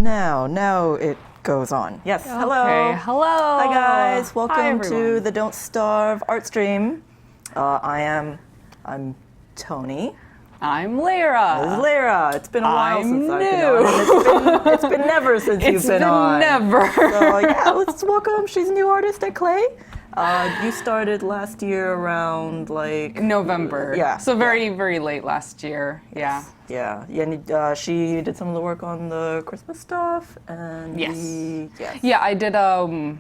Now it goes on. Yes, hello. Okay, hello. Hi guys, welcome Hi, to everyone. the Don't Starve art stream. I'm Tony. I'm Lyra. This is Lyra. It's been a while I'm since I've been new. on. And it's been never since you've been on. Never. So yeah, let's welcome. She's a new artist at Klei. You started last year around like November. Yeah. So very late last year. Yeah. Yeah. And she did some of the work on the Christmas stuff. And Yes. Yeah, I did. My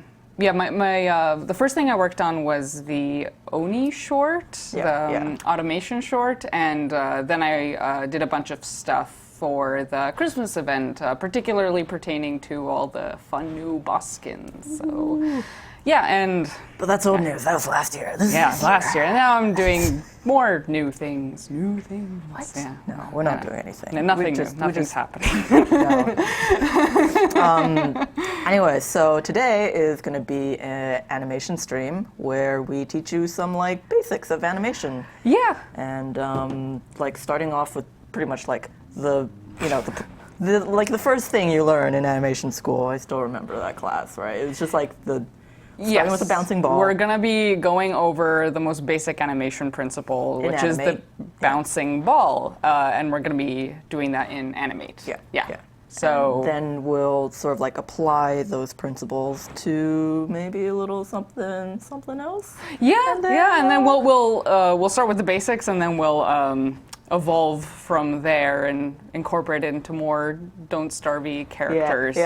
the first thing I worked on was the Oni short, the automation short, and then I did a bunch of stuff for the Christmas event, particularly pertaining to all the fun new boss skins. So, yeah, but that's old news. That was last year. This is last year. And now I'm doing more new things. What? Yeah. No, we're not doing anything. No, nothing's happening. No. Anyway, so today is going to be an animation stream where we teach you some like basics of animation. Yeah. And like starting off with pretty much like the first thing you learn in animation school. I still remember that class, right? It was just like starting with the bouncing ball. We're going to be going over the most basic animation principle, which is the bouncing ball. And we're going to be doing that in Animate. Yeah. So and then we'll sort of like apply those principles to maybe a little something else. And then we'll start with the basics, and then we'll evolve from there and incorporate it into more Don't Starve characters. A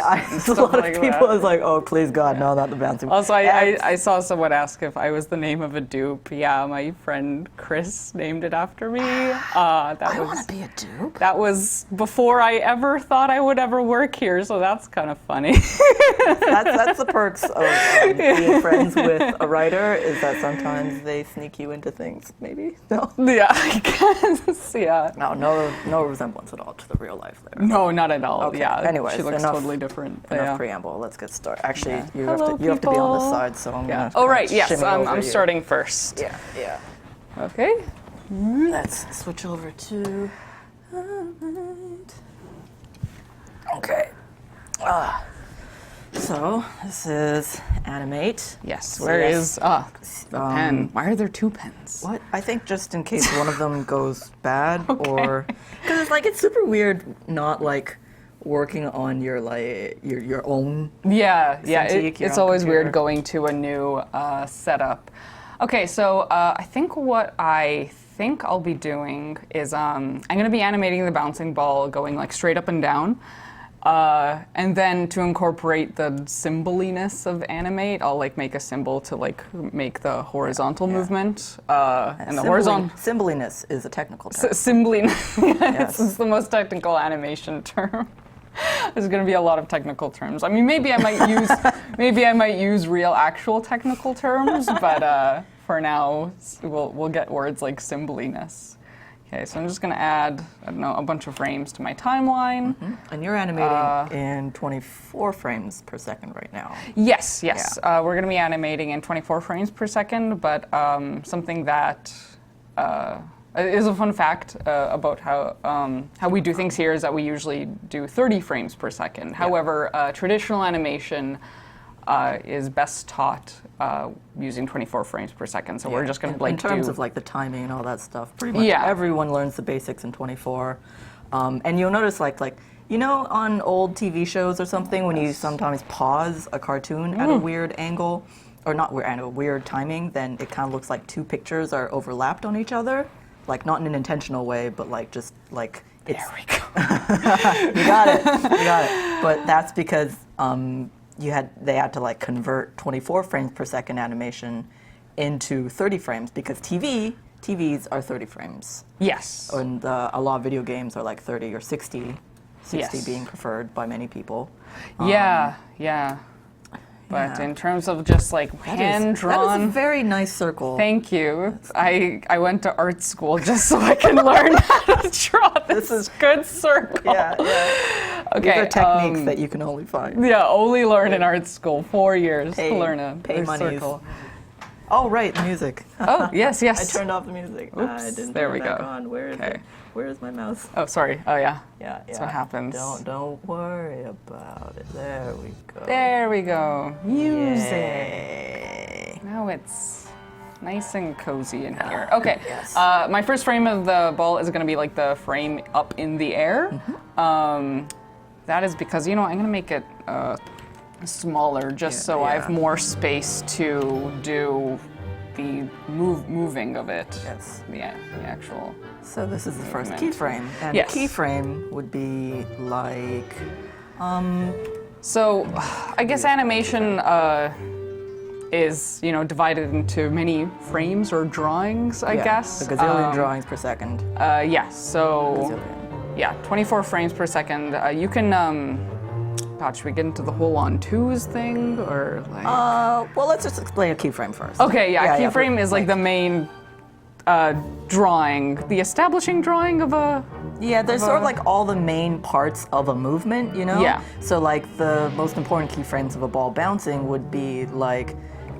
lot of people is like, oh, please God, no, not the bouncing ball. Also, I saw someone ask if I was the name of a dupe. Yeah, my friend Chris named it after me. I want to be a dupe. That was before I ever thought I would ever work here, so that's kind of funny. That's the perks of being friends with a writer, is that sometimes they sneak you into things, maybe? No? Yeah, I guess. Yeah. No resemblance at all to the real life there. No, not at all. Okay. Yeah. Anyways, she looks totally different. Enough preamble. Let's get started. Actually, you Hello, have to be on this side, so I'm gonna. Oh right, yes. shimmy over I'm you. starting first. Yeah. Okay. Let's switch over to. Okay. So this is Animate. Yes. Where is the pen? Why are there two pens? What? I think just in case one of them goes bad, or because it's super weird not like working on your own. Yeah. Cintiq, your It's own always computer. weird going to a new setup. Okay, so I think what I'll be doing is I'm going to be animating the bouncing ball going like straight up and down. And then to incorporate the symboliness of Animate, I'll like make a symbol to like make the horizontal movement. And the horizontal symboliness is a technical term. symboliness. Yes. It's the most technical animation term. There's going to be a lot of technical terms. I mean, maybe I might use real actual technical terms, but for now we'll get words like symboliness. Okay, so I'm just going to add, a bunch of frames to my timeline. Mm-hmm. And you're animating in 24 frames per second right now. Yes. We're going to be animating in 24 frames per second, but something that is a fun fact about how we do things here is that we usually do 30 frames per second. Yeah. However, traditional animation is best taught using 24 frames per second. So we're just going to in terms of like the timing and all that stuff. Pretty much everyone learns the basics in 24. And you'll notice like on old TV shows or something when you sometimes pause a cartoon at a weird angle, or not weird angle, weird timing, then it kind of looks like two pictures are overlapped on each other. Like not in an intentional way, but like just like it's. There we go. You got it. But that's because they had to like convert 24 frames per second animation into 30 frames because TVs are 30 frames. Yes. And a lot of video games are like 30 or 60 being preferred by many people. Yeah. But in terms of just like hand-drawn... That is a very nice circle. Thank you. I went to art school just so I can learn how to draw this good circle. Yeah. Okay. These are techniques that you can only find. Yeah, only learn in art school. 4 years to learn a pay monies. circle. Oh, right, the music. Oh, yes, yes. I turned off the music. Oops, I didn't there turn we it back go. on. Where is it? Where is my mouse? Oh, sorry. Oh, yeah. Yeah, That's what happens. Don't worry about it. There we go. There we go. Music. Yay. Now it's nice and cozy in here. Okay. Yes. My first frame of the ball is going to be like the frame up in the air. That is because, I'm going to make it smaller just so I have more space to do the moving of it. Yes. The actual. So this is the first movement. keyframe. And Yes. the keyframe would be like, So, I guess animation is, divided into many frames or drawings, I guess. a gazillion drawings per second. Yes, so, Gazillion. yeah, 24 frames per second. You can, God, should we get into the whole on twos thing, or like? Well, let's just explain a keyframe first. Okay, yeah, keyframe is like the main drawing, the establishing drawing of a. Yeah, there's sort of like all the main parts of a movement, Yeah. So like the most important keyframes of a ball bouncing would be like,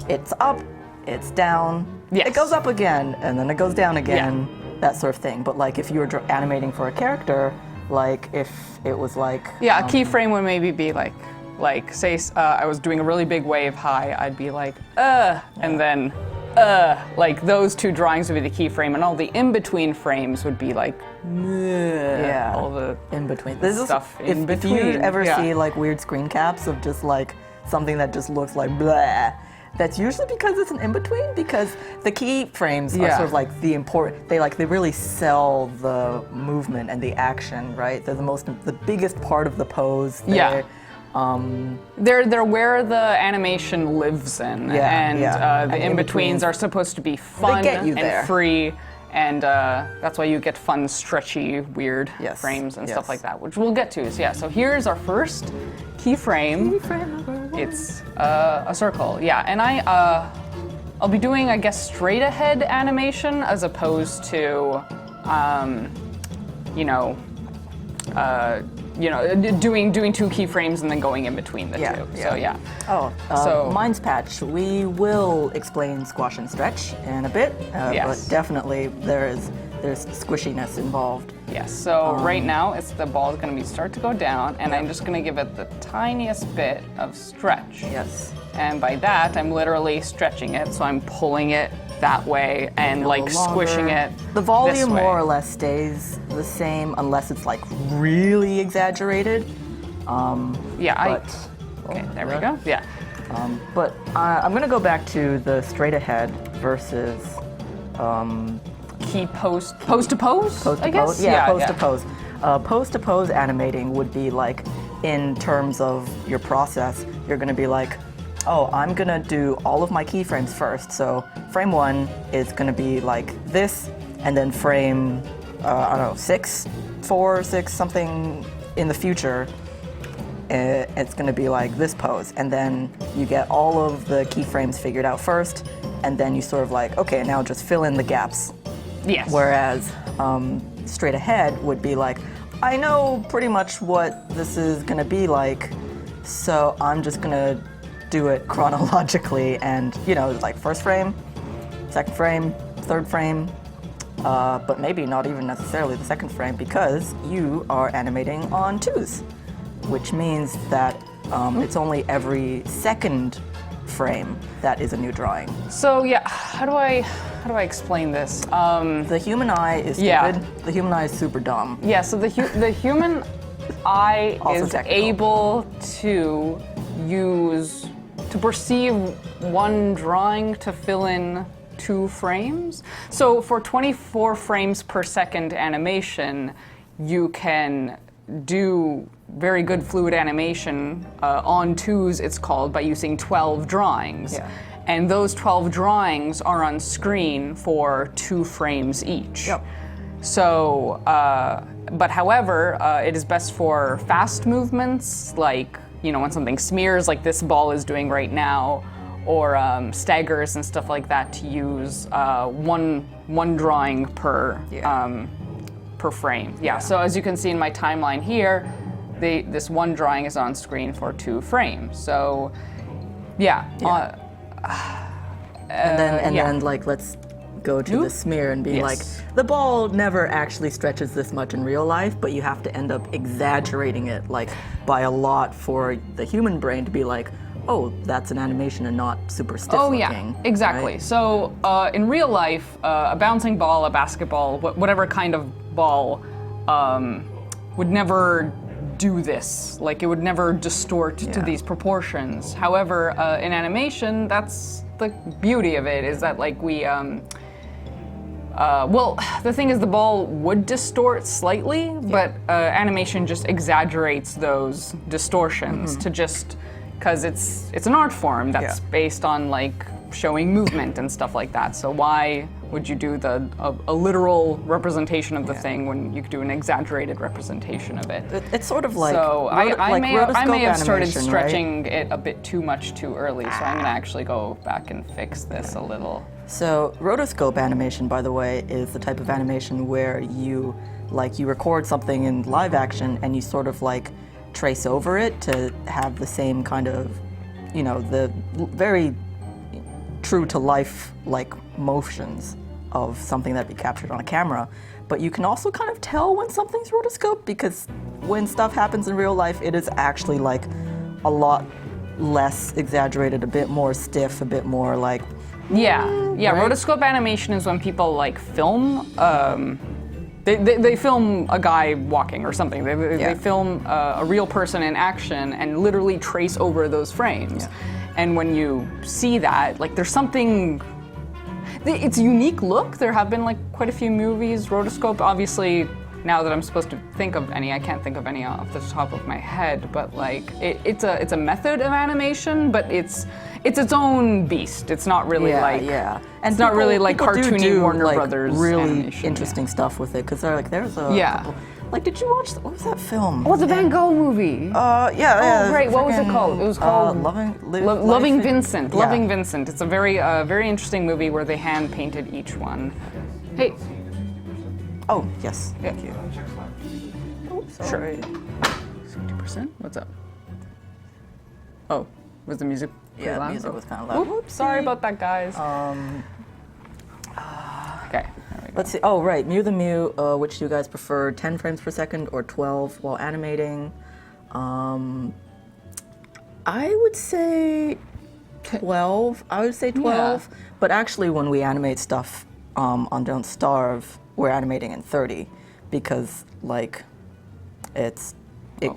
it's up, it's down, Yes. it goes up again, and then it goes down again, that sort of thing. But like if you were animating for a character, like if it was like Yeah, a keyframe would maybe be like say I was doing a really big wave high, I'd be like, and then, like those two drawings would be the keyframe, and all the in-between frames would be like, all the in between. stuff If in you between, ever yeah. see like weird screen caps of just like something that just looks like blah, that's usually because it's an in-between, because the keyframes are Yeah. sort of like the important, they really sell the movement and the action, right? They're the biggest part of the pose. Yeah. They're where the animation lives in, and the And in-betweens are supposed to be fun get you and there. free, and that's why you get fun, stretchy, weird Yes, frames and yes. stuff like that, which we'll get to. So yeah, so here's our first keyframe. It's a circle, yeah, and I'll be doing, I guess, straight ahead animation as opposed to, doing two keyframes and then going in between the two. So yeah. So Minds Patch, we will explain squash and stretch in a bit, Yes. but definitely there's squishiness involved. Yes. So right now, the ball is going to start to go down, and I'm just going to give it the tiniest bit of stretch. Yes. And by that, I'm literally stretching it, so I'm pulling it that way and like squishing it. The volume this way. more or less stays the same unless it's like really exaggerated. Yeah. Okay. There we go. Yeah. But I'm going to go back to the straight ahead versus Key pose to pose. pose to I guess. pose. Yeah, pose to pose. Pose to pose animating would be like, in terms of your process, you're going to be like, oh, I'm going to do all of my keyframes first. So frame 1 is going to be like this, and then frame, 4, 6, something in the future, it's going to be like this pose. And then you get all of the keyframes figured out first, and then you sort of like, okay, now just fill in the gaps. Yes. Whereas straight ahead would be like, I know pretty much what this is going to be like, so I'm just going to do it chronologically, and like first frame, second frame, third frame, but maybe not even necessarily the second frame, because you are animating on twos, which means that it's only every second frame that is a new drawing. So yeah, how do I explain this? The human eye is stupid. Yeah. The human eye is super dumb. Yeah, so the human eye Also is technical. able to perceive one drawing to fill in 2 frames. So for 24 frames per second animation, you can do very good fluid animation on twos, it's called, by using 12 drawings. Yeah. And those 12 drawings are on screen for 2 frames each. Yep. So, but however, it is best for fast movements, like, when something smears, like this ball is doing right now, or staggers and stuff like that, to use one drawing per frame. Yeah. So as you can see in my timeline here, this one drawing is on screen for 2 frames. So, yeah. And then like let's go to the smear and be like, the ball never actually stretches this much in real life, but you have to end up exaggerating it like by a lot for the human brain to be like, oh, that's an animation and not super stiff looking. Yeah, exactly. Right? So in real life, a bouncing ball, a basketball, whatever kind of ball would never do this. Like, it would never distort to these proportions. However, in animation, that's the beauty of it, is that like we, well, the thing is the ball would distort slightly, but animation just exaggerates those distortions to just, because it's an art form that's based on like showing movement and stuff like that. So why would you do a literal representation of the thing when you could do an exaggerated representation of it? It's sort of like so I may have started stretching right? it a bit too much too early. So I'm gonna actually go back and fix this a little. So rotoscope animation, by the way, is the type of animation where you record something in live action and you sort of like trace over it to have the same kind of, the very true to life like motions of something that'd be captured on a camera. But you can also kind of tell when something's rotoscoped, because when stuff happens in real life, it is actually like a lot less exaggerated, a bit more stiff, a bit more like right? Rotoscope animation is when people like film they film a guy walking or something. They film a real person in action and literally trace over those frames. And when you see that, like, there's something, it's a unique look. There have been like quite a few movies, rotoscope. Obviously, now that I'm supposed to think of any, I can't think of any off the top of my head. But like, it's a method of animation, but it's its own beast. It's not really and it's not really like cartoony do Warner like Brothers really animation, interesting stuff with it, because they're like, there's a couple, like, did you watch what was that film? Oh, the Van Gogh movie. Oh, great. What was it called? It was called Loving Vincent. Yeah. Loving Vincent. It's a very very interesting movie where they hand painted each one. Hey. Oh yes. Thank you. Oh, sorry. 60%? What's up? Oh, was the music? Yeah, the music was kind of loud. Oops, sorry about that, guys. Okay. Let's see. Oh, right. Mew the Mew. Which do you guys prefer, 10 frames per second or 12 while animating? I would say 12. But actually, when we animate stuff on Don't Starve, we're animating in 30, because like it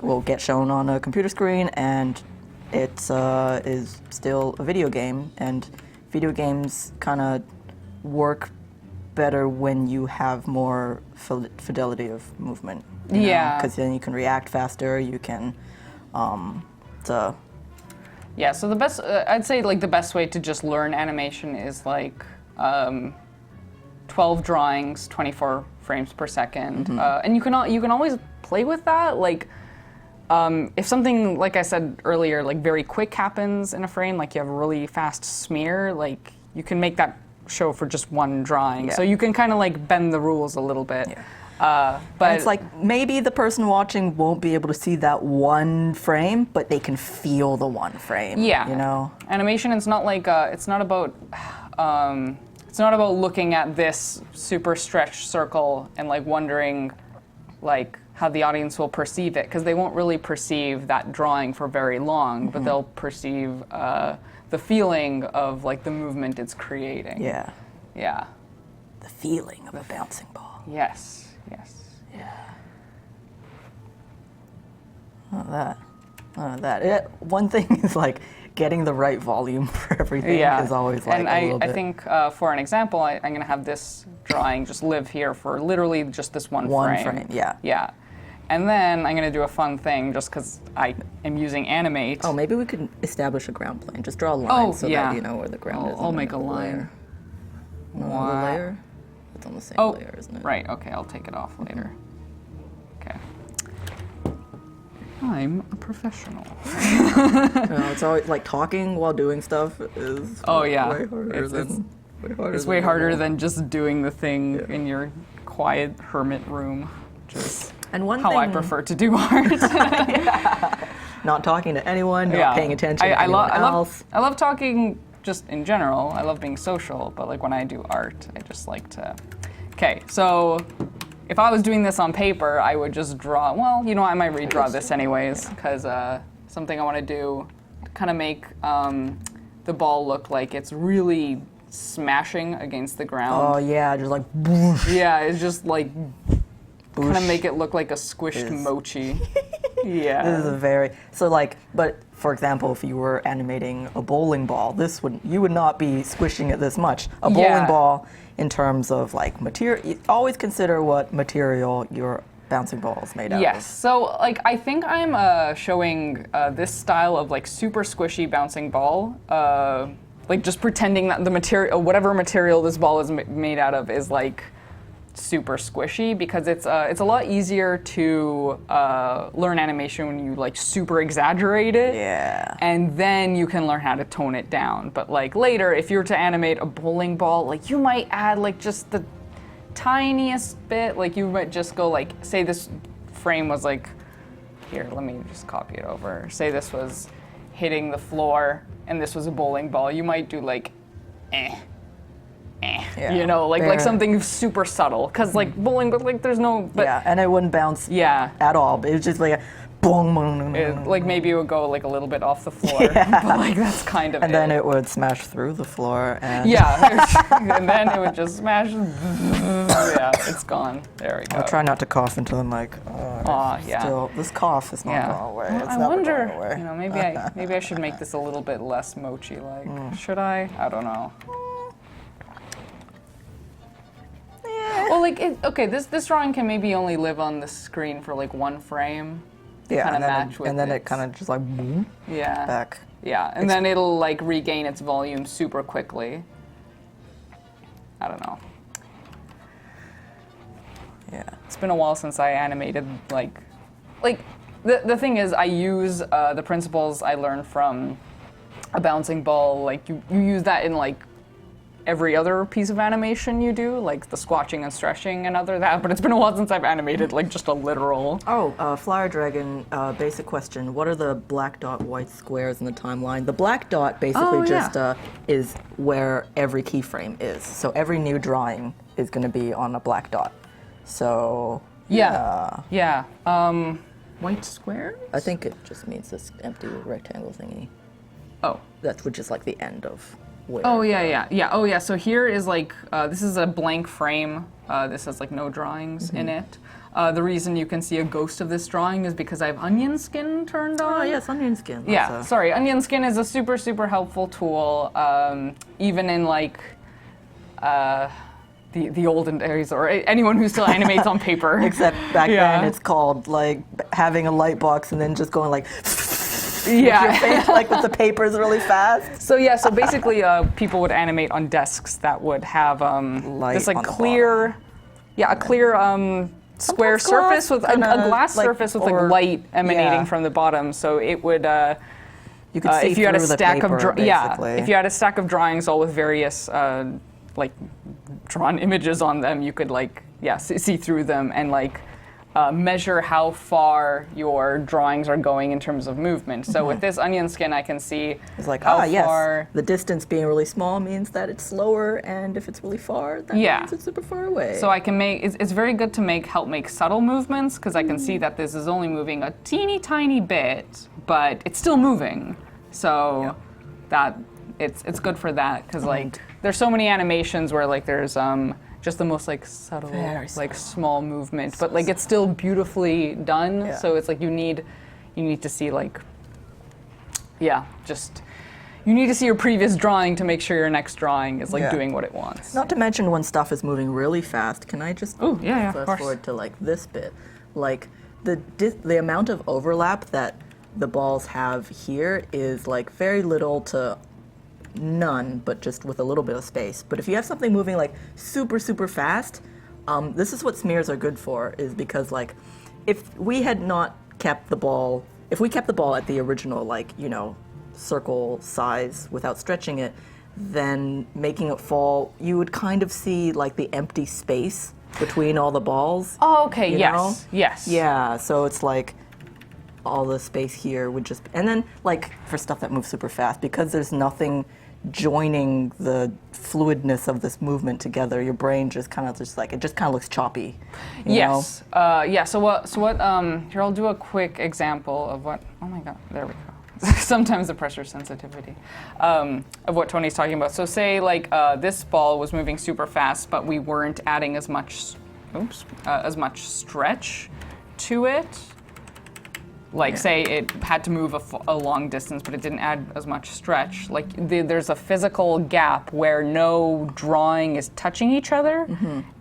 will get shown on a computer screen, and it is still a video game, and video games kind of work better when you have more fidelity of movement. Because then you can react faster. You can, so the best I'd say like the best way to just learn animation is like 12 drawings, 24 frames per second, and you can always play with that. Like, if something, like I said earlier, like very quick happens in a frame, like you have a really fast smear, like you can make that show for just one drawing. So you can kind of like bend the rules a little bit. But it's like maybe the person watching won't be able to see that one frame, but they can feel the one frame. Animation is not like it's not about looking at this super stretched circle and like wondering like how the audience will perceive it, because they won't really perceive that drawing for very long, but they'll perceive the feeling of like the movement it's creating. Yeah. The feeling of a bouncing ball. Yes. None of that. One thing is like getting the right volume for everything is always like and a little bit. I think for an example, I'm going to have this drawing just live here for literally just this one frame. Yeah. And then I'm going to do a fun thing just because I am using Animate. Oh, maybe we could establish a ground plane. Just draw a line that you know where the ground is. I'll make a line. The layer? It's on the same layer, isn't it? Right. Okay, I'll take it off later. Okay. I'm a professional. It's always like talking while doing stuff is way harder than just doing the thing in your quiet hermit room, which is how I prefer to do art. Not talking to anyone, not paying attention to anyone else. I love talking just in general, I love being social, but like when I do art, I just like to... Okay, so if I was doing this on paper, I would just draw, well, you know, I might redraw this anyways, because something I want to do, kind of make the ball look like it's really smashing against the ground. Oh yeah, just like boosh. Yeah, it's just like kind of make it look like a squished mochi. Yeah. This is a very so like, but for example, if you were animating a bowling ball, you would not be squishing it this much. A bowling ball, in terms of like material, always consider what material your bouncing ball is made out of. Yes. So like I think I'm showing this style of like super squishy bouncing ball. Like just pretending that the material, whatever material this ball is made out of, is like super squishy, because it's a lot easier to learn animation when you like super exaggerate it. Yeah. And then you can learn how to tone it down. But like later, if you were to animate a bowling ball, like you might add like just the tiniest bit. Like you might just go like, say this frame was like, here, let me just copy it over. Say this was hitting the floor and this was a bowling ball. You might do like, Yeah. you know, like something super subtle, because like bowling, but like there's no. But yeah, and it wouldn't bounce. Yeah. At all. But it was just like a boom, boom, boom. Like maybe it would go like a little bit off the floor, but like that's kind of. And then it would smash through the floor, and and then it would just smash. Yeah, it's gone. There we go. I'll try not to cough into the mic. Yeah. Still, this cough is not going away. Well, It's I never wonder, going away. you know, maybe I should make this a little bit less mochi-like. Should I? I don't know. Well, like, okay, this drawing can maybe only live on the screen for like one frame. Yeah, And then it kind of just like boom. Yeah. Back. Yeah, and then it'll like regain its volume super quickly. I don't know. Yeah. It's been a while since I animated like the thing is I use the principles I learned from a bouncing ball. Like you use that in like every other piece of animation you do, like the squatching and stretching and other that, but it's been a while since I've animated like just a literal. Oh, Flyer Dragon, basic question. What are the black dot white squares in the timeline? The black dot basically is where every keyframe is. So every new drawing is going to be on a black dot. So, yeah. White square? I think it just means this empty rectangle thingy. Oh. Which is like the end of where. Oh, yeah. Oh, yeah, so here is like, this is a blank frame. This has like no drawings in it. The reason you can see a ghost of this drawing is because I have onion skin turned on. Oh, yes, onion skin. Yeah, sorry, onion skin is a super, super helpful tool, even in like, the olden days, or anyone who still animates on paper. Except back then it's called like having a light box and then just going like with your face, like with the papers really fast. So so basically people would animate on desks that would have this like clear, a clear square surface with a glass surface with like light emanating from the bottom. So it would you could see if you had a through the stack paper, of if you had a stack of drawings all with various like drawn images on them, you could like see through them and like measure how far your drawings are going in terms of movement. So with this onion skin, I can see it's like how far. The distance being really small means that it's slower, and if it's really far, that means it's super far away. So I can make it's very good to help make subtle movements, because I can see that this is only moving a teeny tiny bit, but it's still moving. So that it's good for that, because like there's so many animations where like there's just the most like subtle, like small movement, but like it's still beautifully done. Yeah. So it's like you need to see like, just you need to see your previous drawing to make sure your next drawing is like doing what it wants. Not to mention when stuff is moving really fast. Can I just fast forward to like this bit, like the amount of overlap that the balls have here is like very little to none, but just with a little bit of space. But if you have something moving like super, super fast, this is what smears are good for, is because like if we had not kept the ball, if we kept the ball at the original like, you know, circle size without stretching it, then making it fall, you would kind of see like the empty space between all the balls. Oh, okay, you know? Yes. Yeah, so it's like all the space here would just, and then like for stuff that moves super fast, because there's nothing joining the fluidness of this movement together, your brain just kind of looks choppy. Yes. Yeah. So what? Here, I'll do a quick example of what. Oh my God. There we go. Sometimes the pressure sensitivity of what Tony's talking about. So say like this ball was moving super fast, but we weren't adding as much stretch to it. Like say it had to move a long distance, but it didn't add as much stretch. Like there's a physical gap where no drawing is touching each other,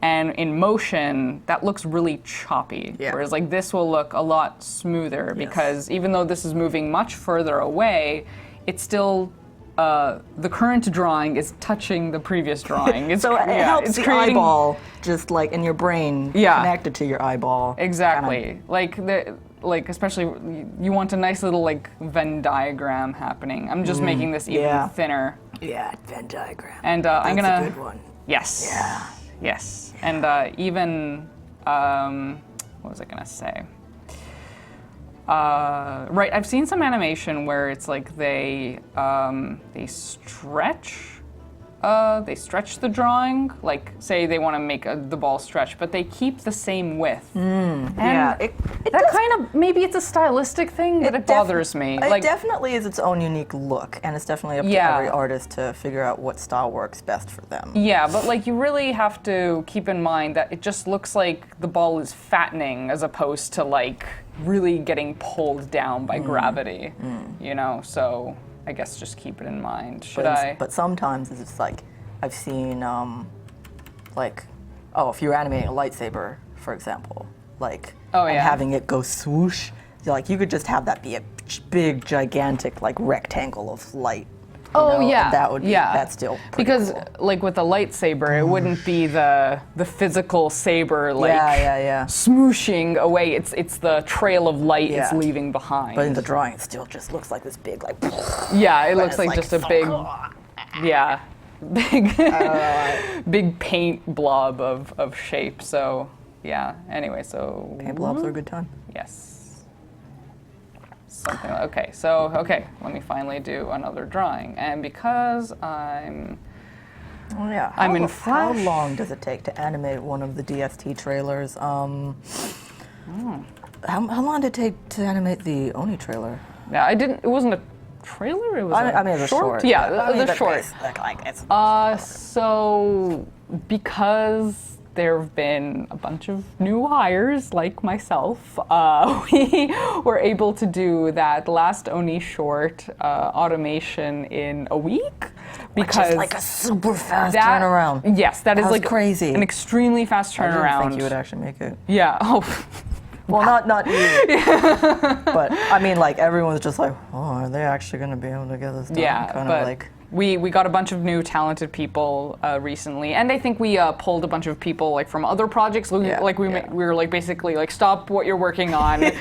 and in motion that looks really choppy. Yeah. Whereas like this will look a lot smoother because even though this is moving much further away, it's still the current drawing is touching the previous drawing. It's, so it helps it's the creating, eyeball just like in your brain connected to your eyeball. Exactly. Like especially you want a nice little like Venn diagram happening. I'm just making this even thinner. Yeah, Venn diagram. And That's I'm gonna. a good one. Yes. Yeah. Yes. And even what was I gonna say? Right. I've seen some animation where it's like they stretch. They stretch the drawing, like say they want to make the ball stretch, but they keep the same width. Yeah, that kind of, maybe it's a stylistic thing, but it bothers me. It definitely is its own unique look, and it's definitely up to every artist to figure out what style works best for them. Yeah, but like you really have to keep in mind that it just looks like the ball is fattening as opposed to like really getting pulled down by gravity, you know, so I guess just keep it in mind. But sometimes it's just like, I've seen, if you're animating a lightsaber, for example, and having it go swoosh, like you could just have that be a big, gigantic, like rectangle of light. And that would be, that's still pretty cool. Like with a lightsaber, it wouldn't be the physical saber smooshing away. It's the trail of light it's leaving behind. But in the drawing, it still just looks like this big it looks like just a big, big paint blob of shape. So anyway, so paint blobs are a good time. Yes. Something like, let me finally do another drawing. And because I'm in Flash. How long does it take to animate one of the DST trailers? How long did it take to animate the Oni trailer? Yeah, it wasn't a trailer, it was it was a short. Yeah, it was a short. It's so because there have been a bunch of new hires like myself, we were able to do that last Oni short automation in a week. Because which is like a super fast turnaround. Yes, that is like crazy. An extremely fast turnaround. I didn't think you would actually make it. Yeah. Oh. Well, not you. But I mean, like everyone's just like, oh, are they actually going to be able to get this done? Yeah, but we got a bunch of new talented people recently, and I think we pulled a bunch of people like from other projects. We were like basically like, stop what you're working on,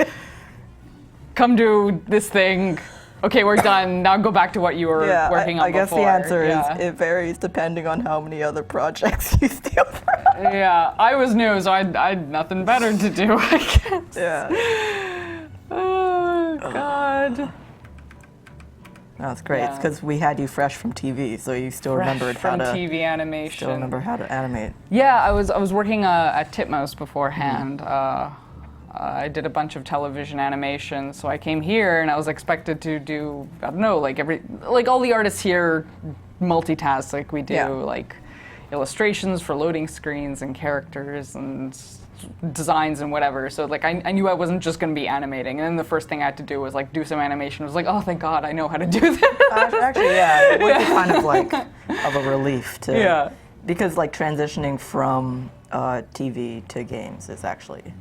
come do this thing. Okay, we're done. Now go back to what you were working on before. I guess the answer is it varies depending on how many other projects you steal from. Yeah, I was new, so I had nothing better to do, I guess. Yeah. Oh, God. That's great. It's because we had you fresh from TV, so you still remembered how to TV animation. Still remember how to animate. Yeah, I was working at Titmouse beforehand. I did a bunch of television animation, so I came here and I was expected to do, I don't know, like all the artists here multitask like we do, like illustrations for loading screens and characters and designs and whatever. So like I knew I wasn't just going to be animating, and then the first thing I had to do was like do some animation. I was like, oh, thank God, I know how to do this. Actually, it would be kind of like of a relief to, because like transitioning from TV to games is actually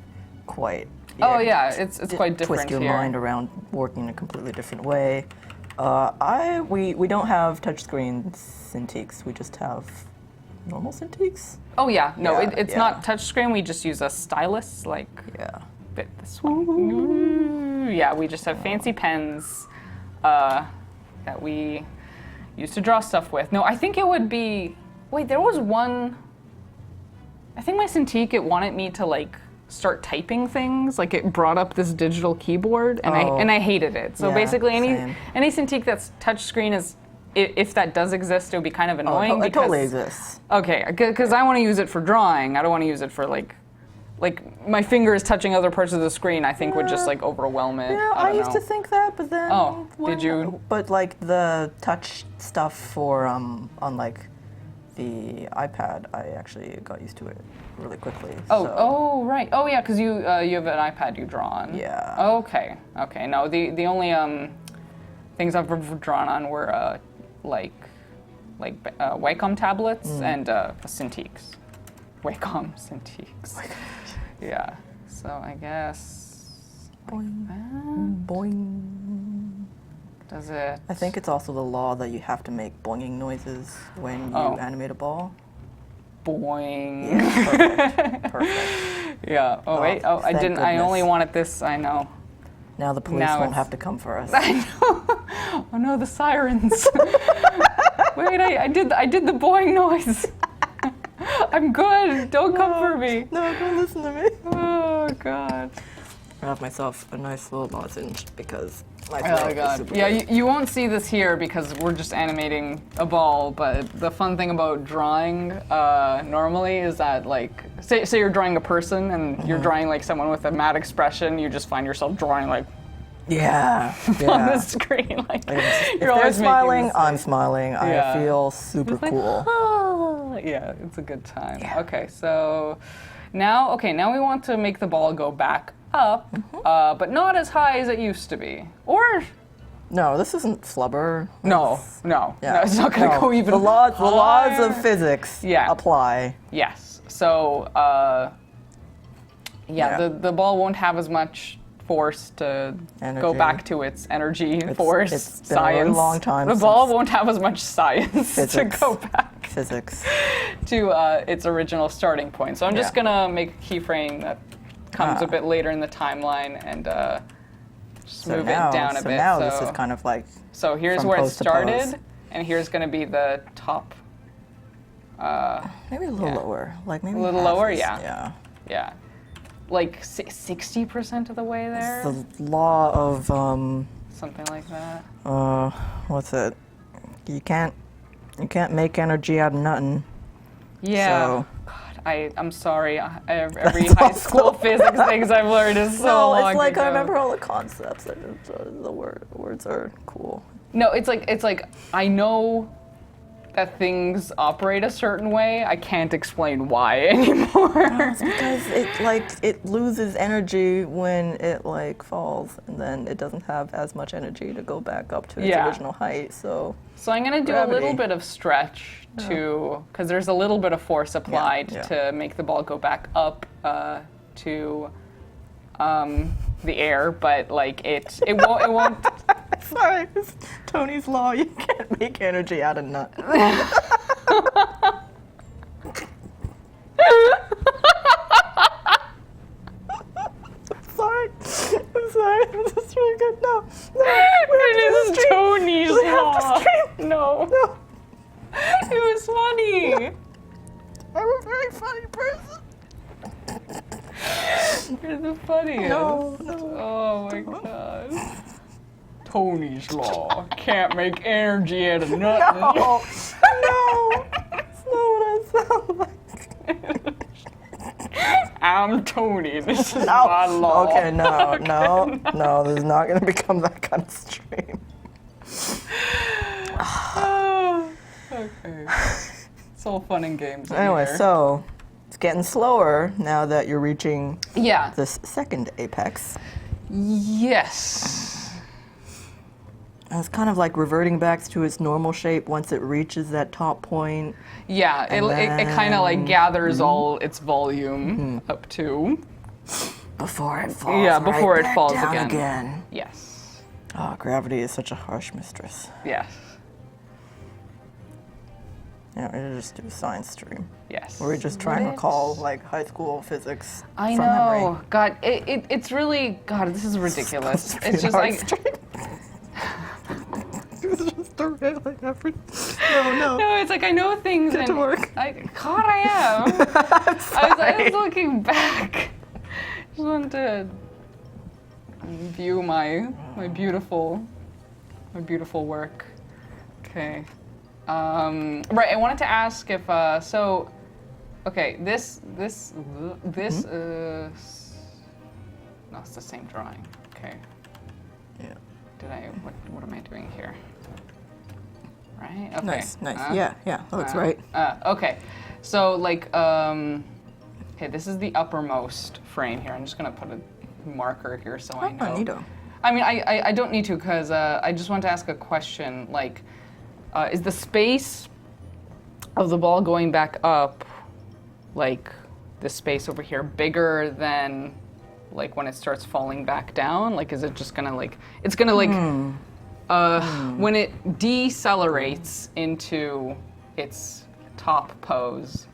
quite. It's quite different. Twist your mind around working in a completely different way. We don't have touchscreen Cintiqs. We just have normal Cintiqs. Oh yeah, no, it's not touchscreen. We just use a stylus, bit this one. Yeah, we just have fancy pens that we used to draw stuff with. No, I think it would be. Wait, there was one. I think my Cintiq, it wanted me to like start typing things. Like it brought up this digital keyboard, and I hated it. So basically, any Cintiq that's touchscreen is if that does exist, it would be kind of annoying. It totally exists. Okay, because I want to use it for drawing. I don't want to use it for like my fingers touching other parts of the screen. I think would just like overwhelm it. Yeah, I used to think that, but then. Oh, did you? But like the touch stuff for on like the iPad, I actually got used to it really quickly. Oh, right. Oh, yeah, because you have an iPad you draw on. Yeah. Okay. No, the only things I've ever drawn on were like Wacom tablets and Cintiqs. Wacom Cintiqs. Yeah. So I guess Boing. like that. Boing. Does it? I think it's also the law that you have to make boinging noises when you animate a ball. Boing. Yeah, perfect. Yeah. Oh wait. Oh, I didn't. Goodness. I only wanted this. I know. Now the police Now won't have to come for us. I know. Oh no, the sirens. Wait, I did the boing noise. I'm good. Don't come for me. No, don't listen to me. Oh god. I have myself a nice little lozenge because my Oh throat is god. super Yeah, big. you won't see this here because we're just animating a ball, but the fun thing about drawing normally is that like say you're drawing a person and you're drawing like someone with a mad expression, you just find yourself drawing like Yeah. on the screen. Like If you're always they're smiling, making I'm smiling. Yeah. I feel super like, cool. "Ah." Yeah, it's a good time. Yeah. Okay, so now we want to make the ball go back up, but not as high as it used to be. Or No, this isn't flubber. no, it's not going to go even The laws higher. of physics apply. Yes. So the ball won't have as much force to go Energy. back to its energy, force, it's been science. a really long time The ball since won't have as much science to physics. go back Physics. to its original starting point. So I'm just gonna make a keyframe that comes a bit later in the timeline and just move it down a so bit. Now so this is kind of like so here's from where it pose to pose. started, and here's gonna be the top. maybe a little lower, like maybe A little half lower, is- yeah. Yeah, like 60% of the way there, The law of something like that. what's it? You can't make energy out of nothing. Yeah. So- God, I'm sorry. Every high school physics things I've learned is so No, long it's like ago. I remember all the concepts. The words are cool. No, it's like I know that things operate a certain way. I can't explain why anymore. It's because it loses energy when it like falls, and then it doesn't have as much energy to go back up to its original height. So I'm gonna do a little bit of stretch because there's a little bit of force applied to make the ball go back up to the air, but like it won't. Sorry, it's Tony's law. You can't make energy out of nothing. I'm sorry. This is really good. No. It is Tony's We have to law. stream. No. No. It was funny. I'm a very funny person. You're the funniest. No. Oh my god. Tony's law. Can't make energy out of nothing. No. No. That's not what I sound like. I'm Tony. This is No. my law. Okay, no. This is not going to become that kind of stream. Okay. It's all fun and games. in Anyway, here. so it's getting slower now that you're reaching yeah. this second apex. Yes. And it's kind of like reverting back to its normal shape once it reaches that top point. Yeah, it kind of like gathers all its volume up to. Before it falls. Yeah, before right it back falls down again. Yes. Oh, gravity is such a harsh mistress. Yes. Yeah, we're just do a science stream. Yes. Where we just try and recall like high school physics. I from know. memory. God, it's really God. This is ridiculous. It's It's just like It's just a really effort. No. no. It's like I know things and to work. I am. I was looking back. Just wanted to view my beautiful work. Okay. Right, I wanted to ask if, okay, this, no, it's the same drawing. Okay. Yeah. What am I doing here? Right? Okay. Nice. Yeah, that looks right. Okay. So, like, okay, this is the uppermost frame here. I'm just gonna put a marker here so I know. Neato. I mean, I don't need to because I just want to ask a question. Like, is the space of the ball going back up, like the space over here, bigger than like when it starts falling back down? Like, is it just gonna like, it's gonna like, when it decelerates into its top pose.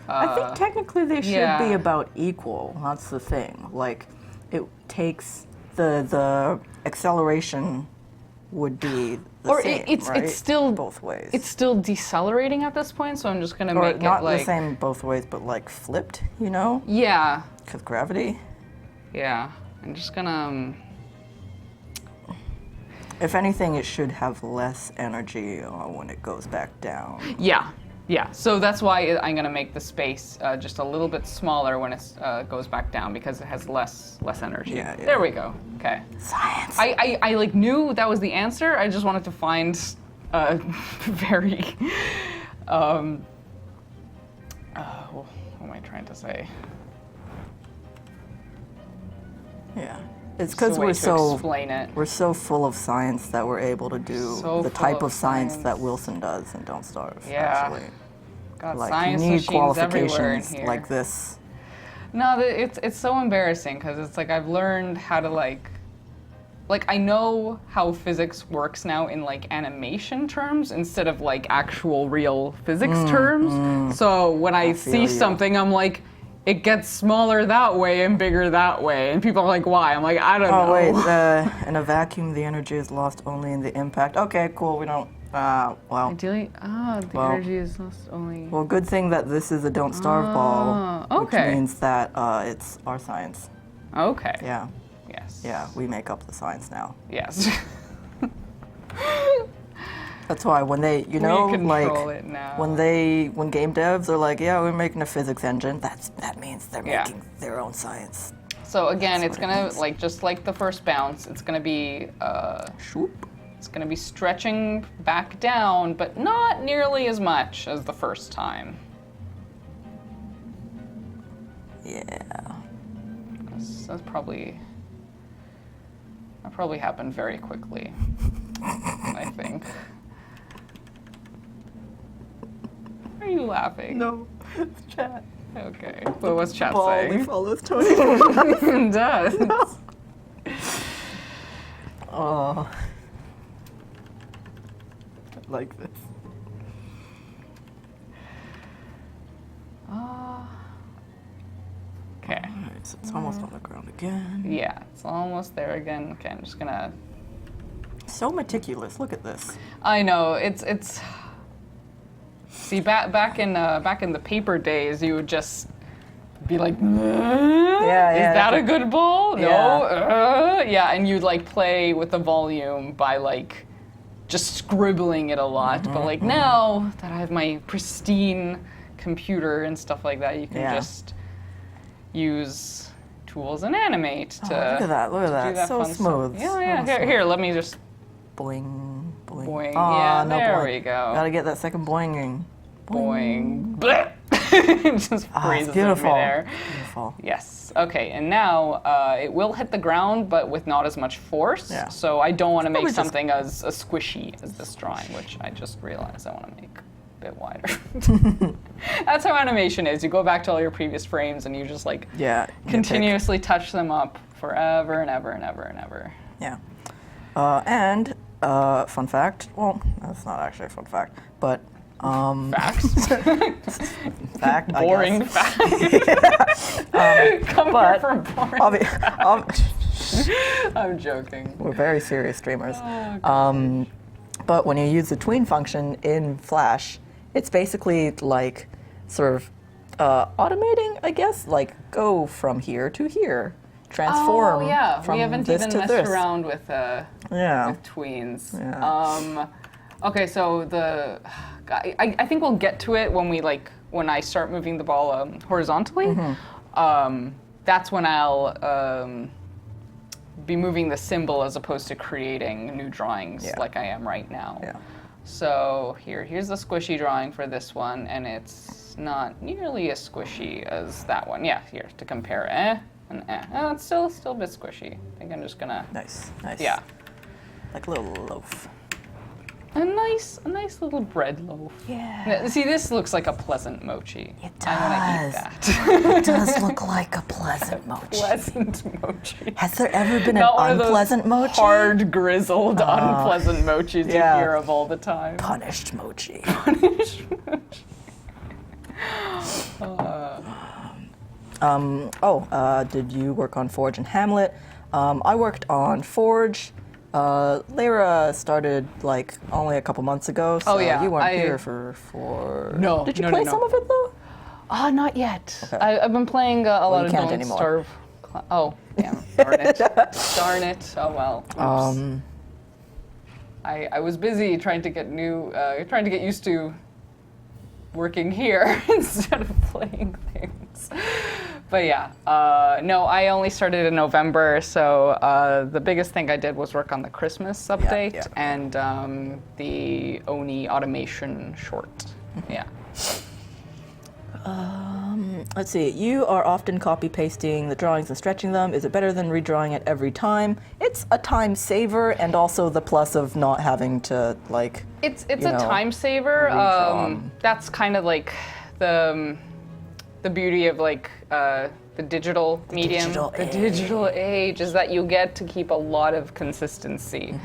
I think technically they should be about equal. That's the thing. Like, it takes the acceleration would be the same, right? It's still both ways. It's still decelerating at this point, so I'm just gonna make not it like the same both ways, but like flipped. You know? Yeah. Because gravity. Yeah. I'm just gonna. If anything, it should have less energy when it goes back down. Yeah. Yeah, so that's why I'm gonna make the space just a little bit smaller when it goes back down because it has less energy. Yeah. There we go. Okay. Science. I like knew that was the answer. I just wanted to find very. What am I trying to say? Yeah. It's because we're so full of science that we're able to do the type of science that Wilson does in Don't Starve. Yeah. Actually. God, Like, science you need machines everywhere in qualifications here. like this. No, it's so embarrassing because it's like I've learned how to like I know how physics works now in like animation terms instead of like actual real physics terms. So when I see something, I'm like, it gets smaller that way and bigger that way, and people are like, why? I'm like, I don't know. Oh wait, in a vacuum, the energy is lost only in the impact. Okay, cool. We don't. Well. Ideally, energy is lost only. Well, good thing that this is a Don't Starve ball, okay. which means that it's our science. Okay. Yeah. Yes. Yeah, we make up the science now. Yes. That's why when they, you know, like it now. when game devs are like, yeah, we're making a physics engine. That means they're making their own science. So again, it's gonna like just like the first bounce. It's gonna be Shoop. It's gonna be stretching back down, but not nearly as much as the first time. Yeah. That probably happened very quickly. I think. Are you laughing? No, it's chat. Okay. Well, what's chat Ball saying? only follows Tony. It does. No. Oh. I like this. Okay. Alright, so it's almost on the ground again. Yeah, it's almost there again. Okay, I'm just gonna. So meticulous. Look at this. I know it's. See, back in the paper days, you would just be like, yeah. Is that a good ball? Yeah. No. Yeah, and you'd like play with the volume by like just scribbling it a lot. But like now that I have my pristine computer and stuff like that, you can just use tools and animate to. Look at that! Look at that! Do that So fun smooth. Stuff. Yeah. Here, let me just. Boing, boing. Boing. Oh, Yeah, no there boing. we go. Gotta get that second boinging. Boing. Blech. It just freezes it's beautiful. in midair. Beautiful. Yes. Okay, and now it will hit the ground, but with not as much force. Yeah. So I don't want to make probably just- something as squishy as this drawing, which I just realized I want to make a bit wider. That's how animation is. You go back to all your previous frames and you just like continuously touch them up forever and ever and ever and ever. Yeah. And fun fact. Well, that's not actually a fun fact, but. Facts. Fact. Boring I guess. fact. Come but here for boring facts. I'm joking. We're very serious streamers. Oh, But when you use the tween function in Flash, it's basically like sort of automating, I guess, like go from here to here, transform. Oh yeah, from we haven't this even to messed this. around with Yeah. with tweens. Yeah. Okay, so I think we'll get to it when I start moving the ball horizontally. That's when I'll be moving the symbol as opposed to creating new drawings like I am right now. Yeah. So here's the squishy drawing for this one, and it's not nearly as squishy as that one. Yeah, here to compare, and Oh, it's still a bit squishy. I think I'm just gonna. Nice. Yeah. Like a little loaf. A nice little bread loaf. Yeah. See, this looks like a pleasant mochi. It I want to eat does. that. It does look like a pleasant mochi. Pleasant mochi. Has there ever been Not one an of those unpleasant mochi? hard, grizzled, unpleasant mochis you hear of all the time. Punished mochi. Did you work on Forge and Hamlet? I worked on Forge. Lyra started like only a couple months ago, so you weren't here for. No. Did you play some of it though? Not yet. Okay. I've been playing a lot of can't Don't anymore. Starve. Oh, damn. Darn it. Darn it. Oh well. Oops. I was busy trying to get used to working here instead of playing things. But yeah, no, I only started in November, so the biggest thing I did was work on the Christmas update and the Oni automation short. Yeah. Let's see. You are often copy pasting the drawings and stretching them. Is it better than redrawing it every time? It's a time saver, and also the plus of not having to like. It's a time saver. That's kind of like the beauty of like the digital medium, the digital age, is that you get to keep a lot of consistency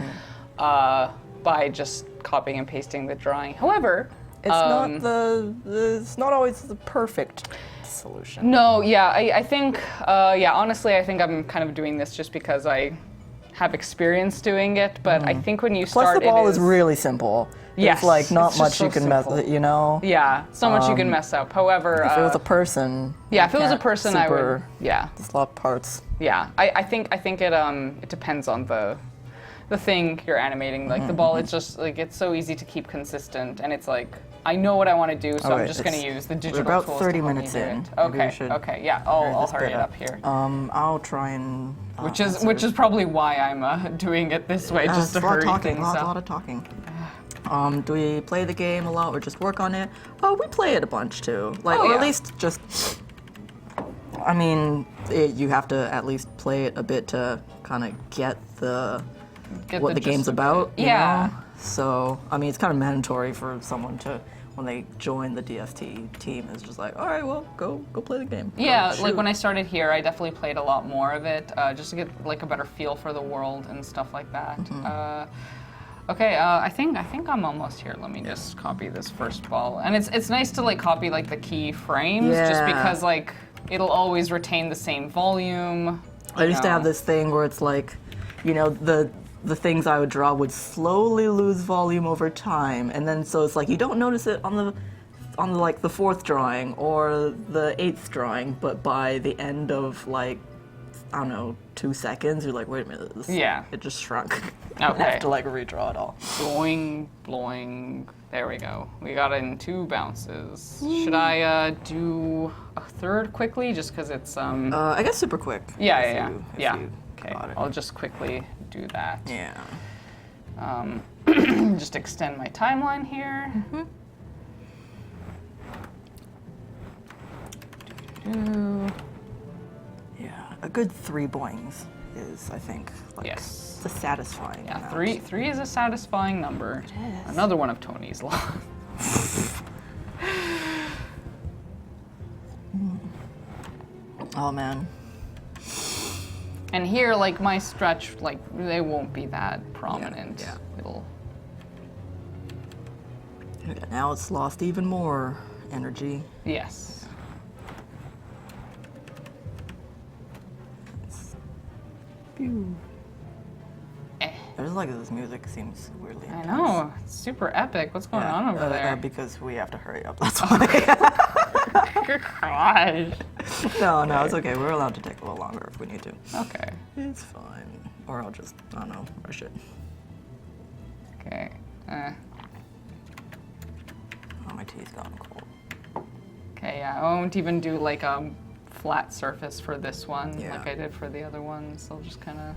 by just copying and pasting the drawing. However, it's not always the perfect solution. No, yeah, I think, honestly, I think I'm kind of doing this just because I have experience doing it, but I think when you Plus start, the ball is really simple. Yes, There's like not it's much just so you can mess, simple. you know? Yeah, so much you can mess up. However, If it was a person. if it was a person, I would, There's a lot of parts. Yeah, I think it depends on the thing you're animating. Like the ball, it's just like it's so easy to keep consistent, and it's like I know what I want to do, so I'm just going to use the digital we're about tools 30 to help minutes me do in. it. Maybe we Okay, should okay, yeah, I'll hurry bit it up here. I'll try and. Which is probably why I'm doing it this way, just to hurry things up. A lot of talking. Do we play the game a lot or just work on it? Oh, we play it a bunch too. Or at least just. I mean, you have to at least play it a bit to kind of get what the game's about. You know? So, I mean, it's kind of mandatory for someone to, when they join the DFT team, is just like, all right, well, go play the game. Yeah, like when I started here, I definitely played a lot more of it, just to get like a better feel for the world and stuff like that. Okay, I think I'm almost here. Let me just copy this first ball, and it's nice to like copy like the key frames, just because like it'll always retain the same volume. I used to have this thing where it's like, you know, the things I would draw would slowly lose volume over time, and then so it's like you don't notice it on like the fourth drawing or the eighth drawing, but by the end of like, I don't know, 2 seconds, you're like, wait a minute, it just shrunk. Okay. I have to like redraw it all. Blowing, blowing. There we go. We got it in 2 bounces. Should I do a third quickly, just because it's I guess super quick. Yeah. Okay, I'll just quickly do that. Yeah. Just extend my timeline here. Yeah, a good 3 boings is, I think, like, yes, it's a satisfying. Yeah, amount. three is a satisfying number. It is. Another one of Tony's law. Oh man. And here, like my stretch, like they won't be that prominent. Yeah. It'll. Now it's lost even more energy. Yes. Pew. I just like this music seems weirdly I intense. know. It's super epic. What's going on over there? Because we have to hurry up, that's why. Gosh. No, it's okay. We're allowed to take a little longer if we need to. Okay. It's fine. Or I'll just, I don't know, rush it. Okay. Oh, my tea's gone cold. Okay, yeah, I won't even do like a flat surface for this one Yeah. like I did for the other ones. I'll just kind of,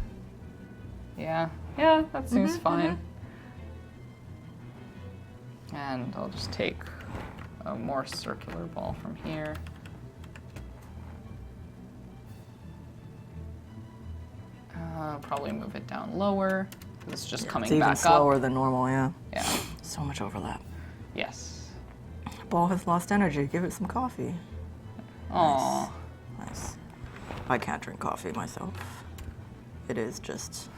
yeah, that seems fine. And I'll just take a more circular ball from here. Probably move it down lower. It's just coming it's back even slower than normal, yeah. Yeah. So much overlap. Yes. Ball has lost energy. Give it some coffee. Aww. Nice. I can't drink coffee myself. It is just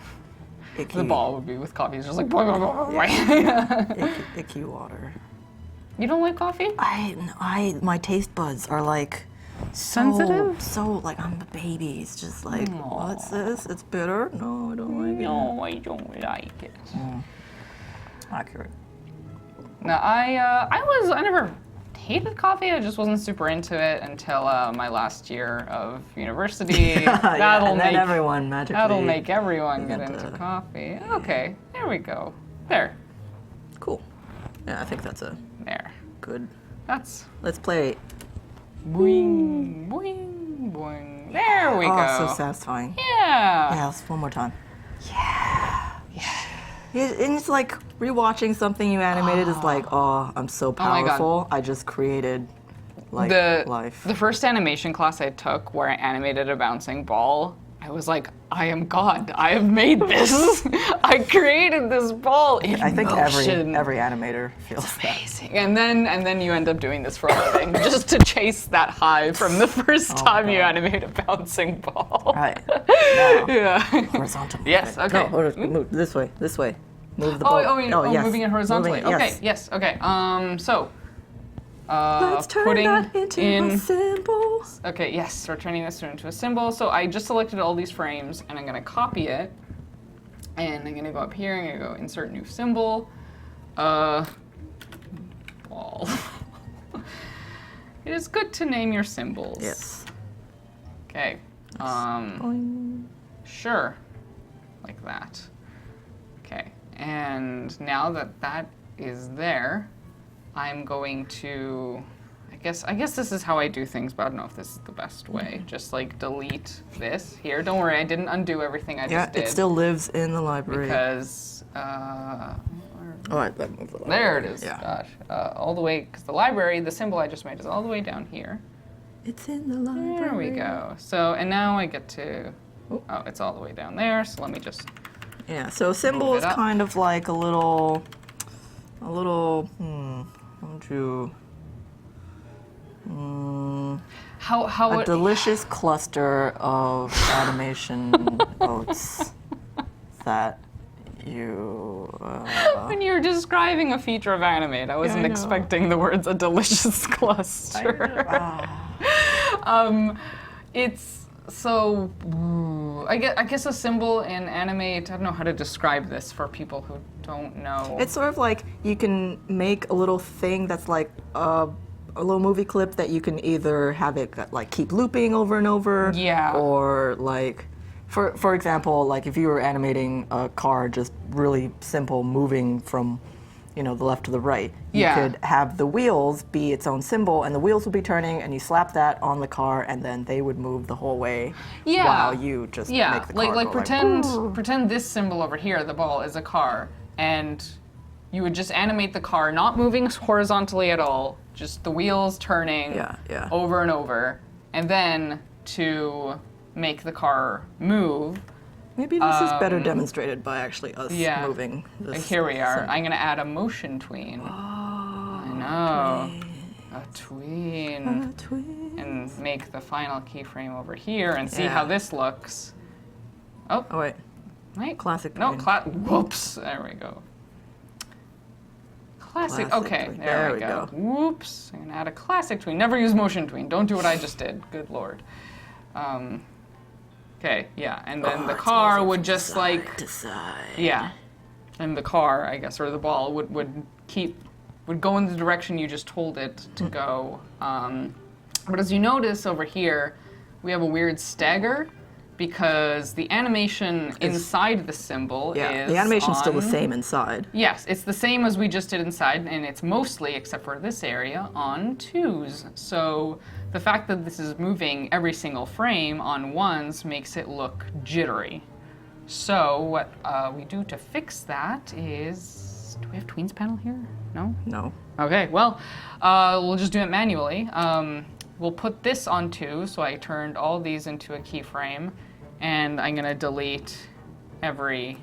icky. The ball would be with coffee. It's just like, blah, blah, blah, blah. Icky water. You don't like coffee? My taste buds are like Sensitive? So like I'm a baby. It's just like, what's this? It's bitter? No, I don't like it. No, I don't like it. Accurate. No, I never hated coffee. I just wasn't super into it until my last year of university. And then everyone magically. That'll make everyone get into coffee. Okay, there we go. There. Cool. Yeah, I think that's a There. good. That's Let's play. boing, boing, boing. There we go. Oh, so satisfying. Yeah. Yeah, let's one more time. And it's like rewatching something you animated is like, oh, I'm so my God. powerful. I just created like life. The first animation class I took where I animated a bouncing ball, I was like, I am God. I have made this. I created this ball in I think motion. every animator feels that. Amazing. And then you end up doing this for a living just to chase that high from the first time you animate a bouncing ball. Right. Now, Yeah. horizontal. Yes, okay. No, move this way. Move the ball. Yes. Moving it horizontally. Moving, okay, yes, okay. Let's turn putting that into a symbol. Okay, yes, we're turning this into a symbol. So I just selected all these frames, and I'm gonna copy it. And I'm gonna go up here, and I'm gonna go insert new symbol. Ball. It is good to name your symbols. Yes. Okay. Boing. Sure. Like that. Okay. And now that that is there, I'm going to, I guess this is how I do things, but I don't know if this is the best way. Just like delete this here. Don't worry, I didn't undo everything I just did. It still lives in the library. Because, Oh, I moved the library. there it is. Yeah. Gosh. All the way, because the library, the symbol I just made is all the way down here. It's in the library. There we go. So, and now I get to, oh, it's all the way down there. So let me just, Yeah, so a symbol is kind of like a little, don't you, how a delicious cluster of animation oats that you, when you're describing a feature of Animate, I wasn't expecting the words "a delicious cluster." It's so. I guess a symbol in Animate. I don't know how to describe this for people who don't know. It's sort of like you can make a little thing that's like a little movie clip that you can either have it like keep looping over and over. Yeah. Or like. For example, like if you were animating a car just really simple moving from, the left to the right, you could have the wheels be its own symbol and the wheels would be turning and you slap that on the car and then they would move the whole way while you just make the car like go pretend this symbol over here, the ball, is a car, and you would just animate the car not moving horizontally at all, just the wheels turning over and over, and then to make the car move. Maybe this is better demonstrated by actually us moving this. Here we are. thing. I'm going to add a motion tween. Oh, I know. A tween. A tween. And make the final keyframe over here and see how this looks. Oh, wait. Right? Classic No, tween. whoops. There we go. Classic. Okay, tween. there we go. Whoops. I'm going to add a classic tween. Never use motion tween. Don't do what I just did. Good Lord. Okay, yeah, and then the car would just and the car, I guess, or the ball would go in the direction you just told it to go. But as you notice over here, we have a weird stagger because the animation inside the symbol is the animation's still the same inside. Yes, it's the same as we just did inside, and it's mostly, except for this area, on 2s. So the fact that this is moving every single frame on 1s makes it look jittery. So what we do to fix that is, do we have tweens panel here? No? No. Okay, well, we'll just do it manually. We'll put this on 2, so I turned all these into a keyframe, and I'm gonna delete every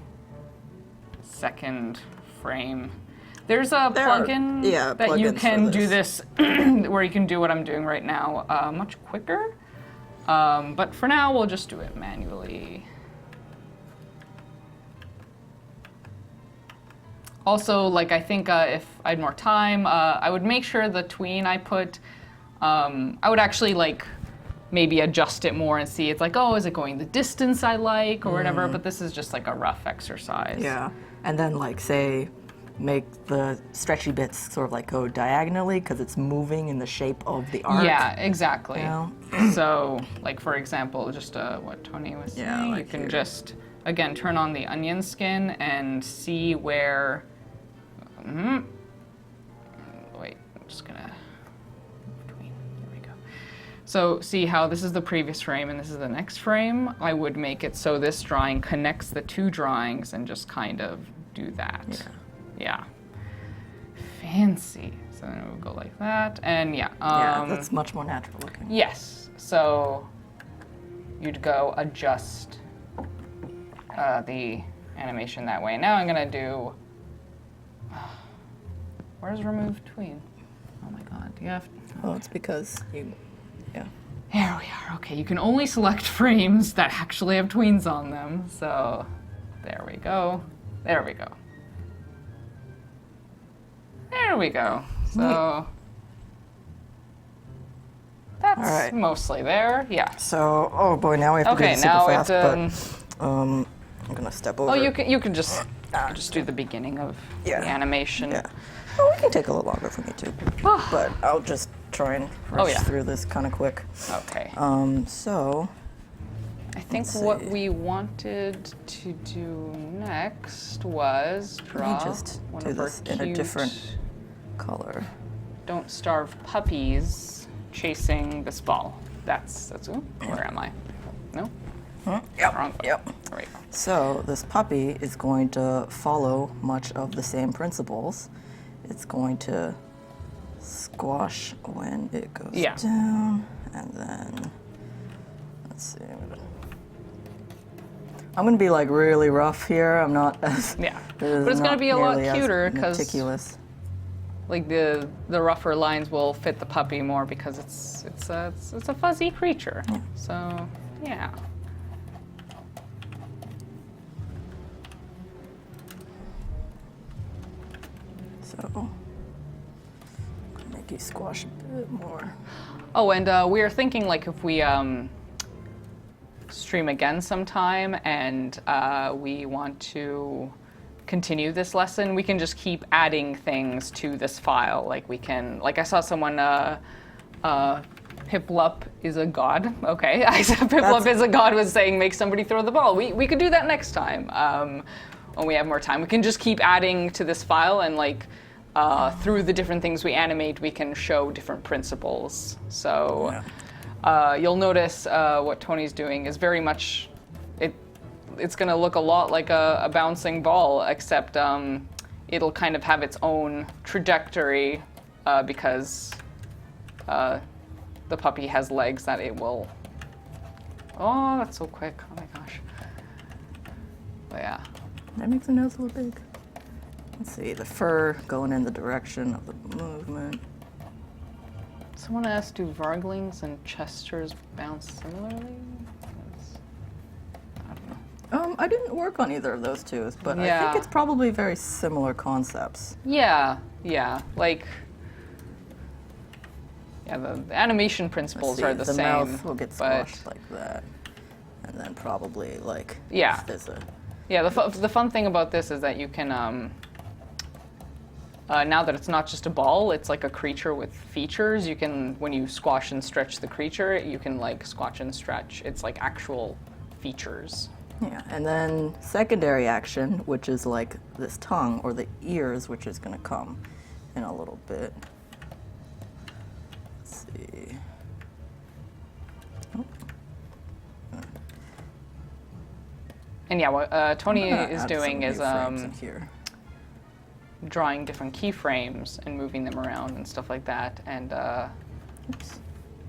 second frame. There's a plugin that you can do this, where you can do what I'm doing right now much quicker. But for now, we'll just do it manually. Also, like, I think if I had more time, I would make sure the tween I put, I would actually, like, maybe adjust it more and see, it's like, oh, is it going the distance I like or whatever, but this is just like a rough exercise. Yeah, and then, like, say, make the stretchy bits sort of like go diagonally because it's moving in the shape of the arc. Yeah, exactly. You know? So, like, for example, just what Tony was saying, like you can here. just, again, turn on the onion skin and see where, wait, I'm just gonna, between, there we go. So see how this is the previous frame and this is the next frame? I would make it so this drawing connects the two drawings and just kind of do that. Yeah. Fancy. So then it would go like that, and yeah. That's much more natural looking. Yes. So you'd go adjust the animation that way. Now I'm gonna do. Where's remove tween? Oh my God. Do you have? Oh, it's because you. Yeah. Here we are. Okay, you can only select frames that actually have tweens on them. So there we go. There we go. There we go. So that's mostly there. Yeah. So, oh boy, now we have to do this super fast. But I'm gonna step over. Oh, you can just do the beginning of the animation. Yeah. Oh, it can take a little longer for me too. But I'll just try and rush through this kind of quick. Okay. So. I think what we wanted to do next was draw Let me just one do of our this in a different color. Don't starve puppies chasing this ball. That's ooh, where am I? No? Yep. Wrong. Yep. There we go. So this puppy is going to follow much of the same principles. It's going to squash when it goes down, and then let's see. I'm gonna be like really rough here. I'm not as but it's gonna be a lot cuter because meticulous. Like the rougher lines will fit the puppy more because it's a fuzzy creature. Yeah. So yeah. So I'm gonna make you squash a bit more. Oh, and we are thinking like if we stream again sometime and we want to continue this lesson, we can just keep adding things to this file. Like we can, like I saw someone, Piplup is a god. Okay, I said Piplup is a god was saying make somebody throw the ball. We could do that next time when we have more time. We can just keep adding to this file and like through the different things we animate, we can show different principles. So. Yeah. You'll notice what Tony's doing is very much, it's going to look a lot like a bouncing ball, except it'll kind of have its own trajectory because the puppy has legs that it will, oh, that's so quick, oh my gosh. But yeah. That makes the nose a little big. Let's see, the fur going in the direction of the movement. Someone asked, do Varglings and Chesters bounce similarly? I don't know. I didn't work on either of those two, but I think it's probably very similar concepts. Yeah, like, the animation principles are the same. The mouth will get squashed like that, and then probably like there's a. Yeah, the fun thing about this is that you can. Now that it's not just a ball, it's like a creature with features. You can, when you squash and stretch the creature, you can like squash and stretch its like actual features. Yeah, and then secondary action, which is like this tongue or the ears, which is going to come in a little bit. Let's see. Oh. And yeah, what Tony is doing is here. drawing different keyframes and moving them around and stuff like that. And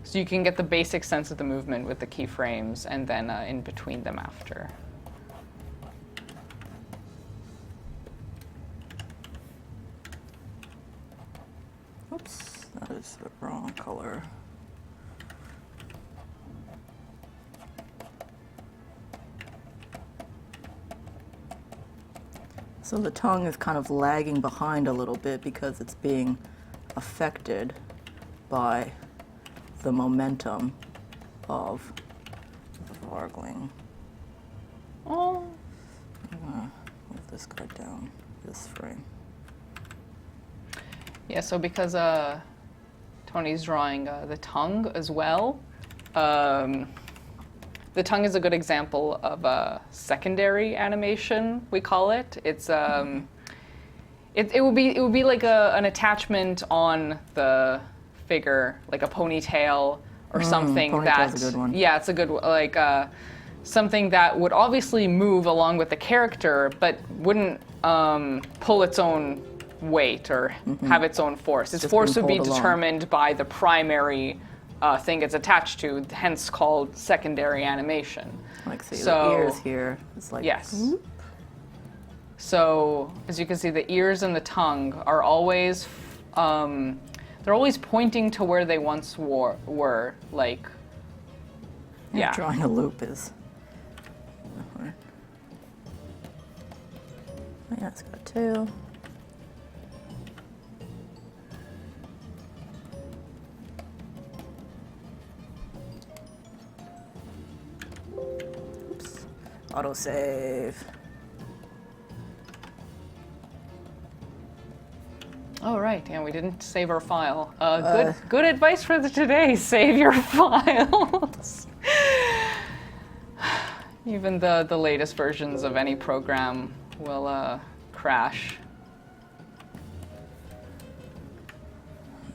so you can get the basic sense of the movement with the keyframes and then in between them after. Oops, that is the wrong color. So the tongue is kind of lagging behind a little bit because it's being affected by the momentum of the vargling. Oh. I'm gonna move this card down, this frame. Yeah, so because Tony's drawing the tongue as well, the tongue is a good example of a secondary animation, we call it. It's it would be like an attachment on the figure, like a ponytail or something. Ponytail's a good one. Yeah, it's a good like something that would obviously move along with the character, but wouldn't pull its own weight or have its own force. Its force would be determined by the primary thing it's attached to, hence called secondary animation. Like see the ears here. It's like yes. Whoop. So as you can see, the ears and the tongue are always they're always pointing to where they once were. Like yeah. Drawing a loop is. Yeah, it's got a tail. Oops. Autosave. Oh right, yeah, we didn't save our file. Good advice for today. Save your files. Even the latest versions of any program will crash.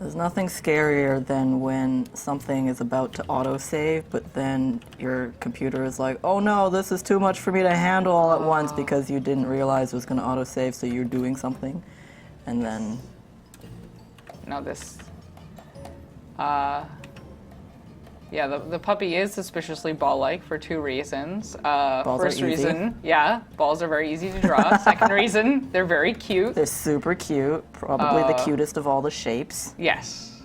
There's nothing scarier than when something is about to autosave, but then your computer is like, oh no, this is too much for me to handle all at once because you didn't realize it was going to autosave, so you're doing something. And then... Now this... yeah, the puppy is suspiciously ball-like for two reasons. First reason, yeah, balls are very easy to draw. Second reason, they're very cute. They're super cute, probably the cutest of all the shapes. Yes.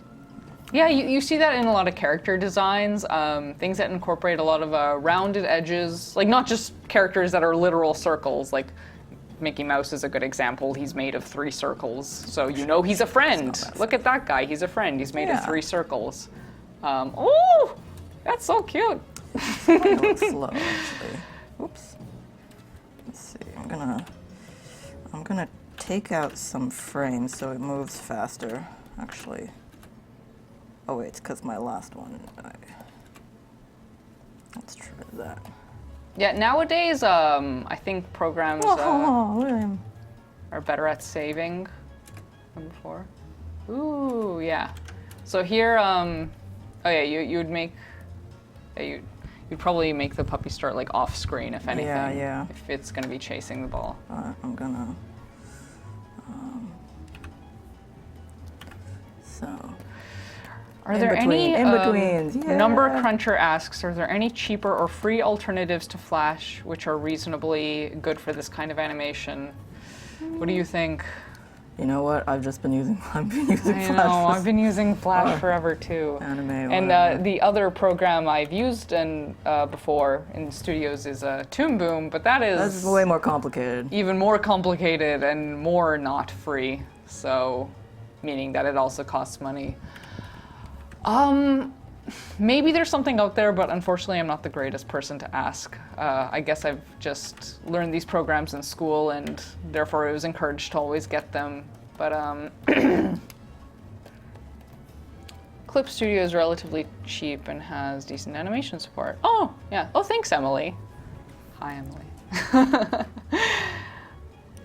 Yeah, you see that in a lot of character designs, things that incorporate a lot of rounded edges, like not just characters that are literal circles, like Mickey Mouse is a good example. He's made of 3 circles, so you know he's a friend. Look at that guy, he's a friend. He's made of 3 circles. Oh, that's so cute. It's a little slow, actually. Oops. Let's see. I'm gonna take out some frames so it moves faster. Actually. Oh wait, it's because my last one. Let's try that. Yeah, nowadays, I think programs are better at saving than before. Ooh, yeah. So here, oh yeah, you'd make, you'd probably make the puppy start like off screen if anything. Yeah. If it's gonna be chasing the ball. I'm gonna. So. Are there any in-betweens? Yeah. Number Cruncher asks, are there any cheaper or free alternatives to Flash which are reasonably good for this kind of animation? What do you think? You know what? I've been using Flash. I know, I've been using Flash forever too. Anime. And the other program I've used before in studios is Toon Boom, but that's way more complicated. Even more complicated and more not free. So, meaning that it also costs money. Maybe there's something out there, but unfortunately I'm not the greatest person to ask. I guess I've just learned these programs in school and therefore I was encouraged to always get them. But Clip Studio is relatively cheap and has decent animation support. Oh, yeah. Oh, thanks, Emily. Hi, Emily.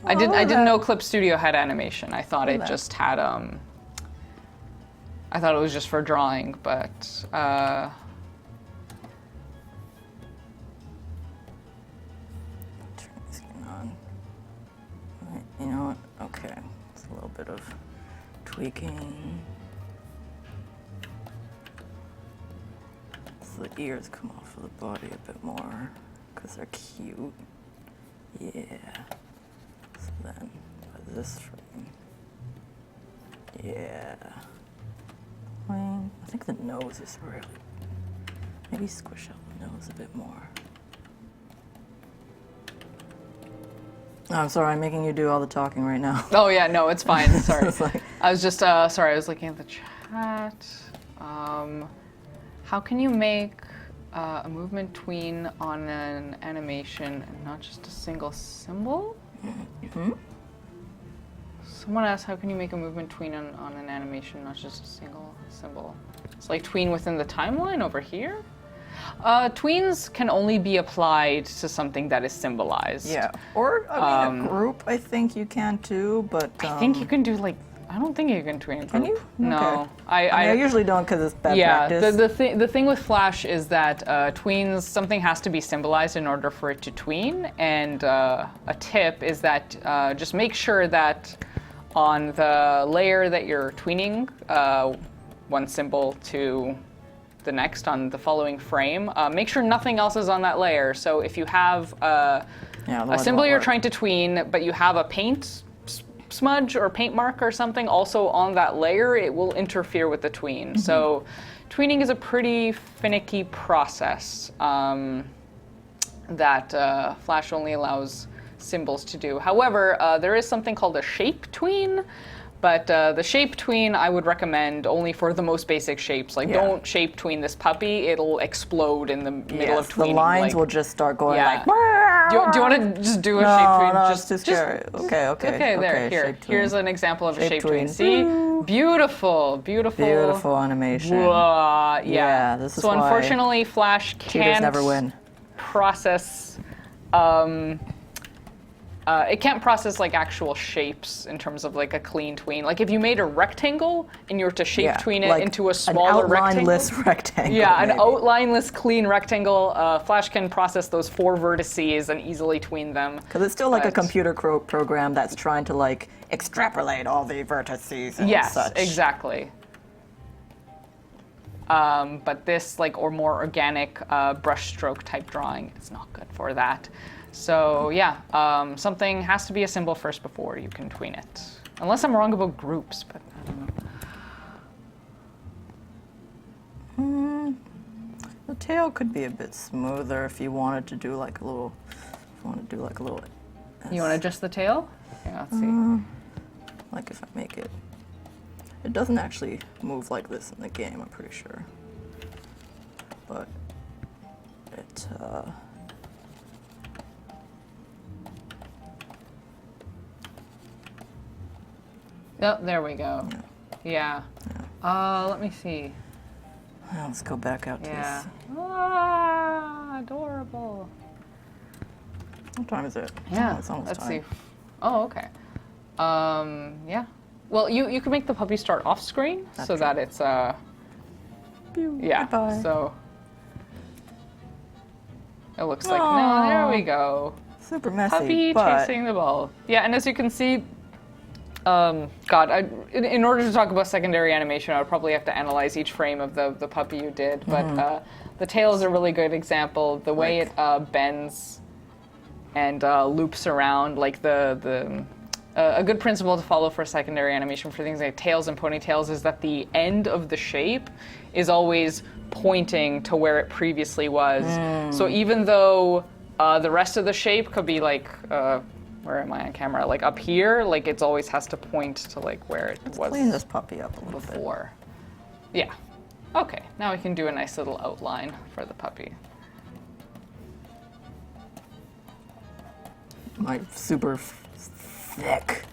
I didn't know Clip Studio had animation. I thought it just had I thought it was just for drawing, but turn this thing on. Right, you know what? Okay, it's a little bit of tweaking. So the ears come off of the body a bit more because they're cute. Yeah. So then, by this frame. Yeah. I think the nose is really. Maybe squish out the nose a bit more. Oh, I'm sorry, I'm making you do all the talking right now. Oh yeah, no, it's fine. Sorry. Like, I was just sorry. I was looking at the chat. How can you make a movement tween on an animation and not just a single symbol? mm-hmm. Someone asked, how can you make a movement tween on an animation, not just a single symbol? It's like tween within the timeline over here? Tweens can only be applied to something that is symbolized. Yeah, or I mean, a group, I think you can too, but... I think you can do like, I don't think you can tween a group. Can you? No. Okay. I usually don't because it's bad practice. The thing with Flash is that tweens, something has to be symbolized in order for it to tween, and a tip is that just make sure that on the layer that you're tweening, one symbol to the next on the following frame, make sure nothing else is on that layer. So if you have a symbol you're trying to tween, but you have a paint smudge or paint mark or something also on that layer, it will interfere with the tween. Mm-hmm. So tweening is a pretty finicky process that Flash only allows symbols to do. However, there is something called a shape tween, but the shape tween I would recommend only for the most basic shapes. Like, don't shape tween this puppy; it'll explode in the middle of tweening. The lines will just start going like. Do you want to just do a shape tween? No, just too scary. Okay. Here's an example of a shape tween. See, beautiful. Beautiful animation. Yeah. This is so why unfortunately, Flash can't never win. process. It can't process like actual shapes in terms of like a clean tween. Like if you made a rectangle and you were to shape tween it into a smaller rectangle. An outlineless rectangle. Yeah, an outlineless clean rectangle. Flash can process those 4 vertices and easily tween them. Because it's still like a computer program that's trying to like extrapolate all the vertices and such. Yes, exactly. But this like or more organic brushstroke type drawing is not good for that. So yeah, something has to be a symbol first before you can tween it. Unless I'm wrong about groups, but I don't know. The tail could be a bit smoother if you wanted to do like a little. You want to adjust the tail? Yeah, let's see. Like if I make it. It doesn't actually move like this in the game, I'm pretty sure. But it. Oh, there we go. Yeah. Let me see. Well, let's go back out to this. Ah, adorable. What time is it? Yeah. Oh, it's almost let's time. see. Oh, okay. Yeah. Well, you can make the puppy start off screen so that it's yeah. Goodbye. So it looks like no. There we go. Super messy. Puppy chasing the ball. Yeah, and as you can see. In order to talk about secondary animation, I would probably have to analyze each frame of the puppy you did. But the tail is a really good example. The way it bends and loops around, like a good principle to follow for secondary animation for things like tails and ponytails is that the end of the shape is always pointing to where it previously was. So even though the rest of the shape could be like. Where am I on camera? Like up here, like it always has to point to like where it was. Clean this puppy up a little before. Yeah. Okay. Now we can do a nice little outline for the puppy. My super thick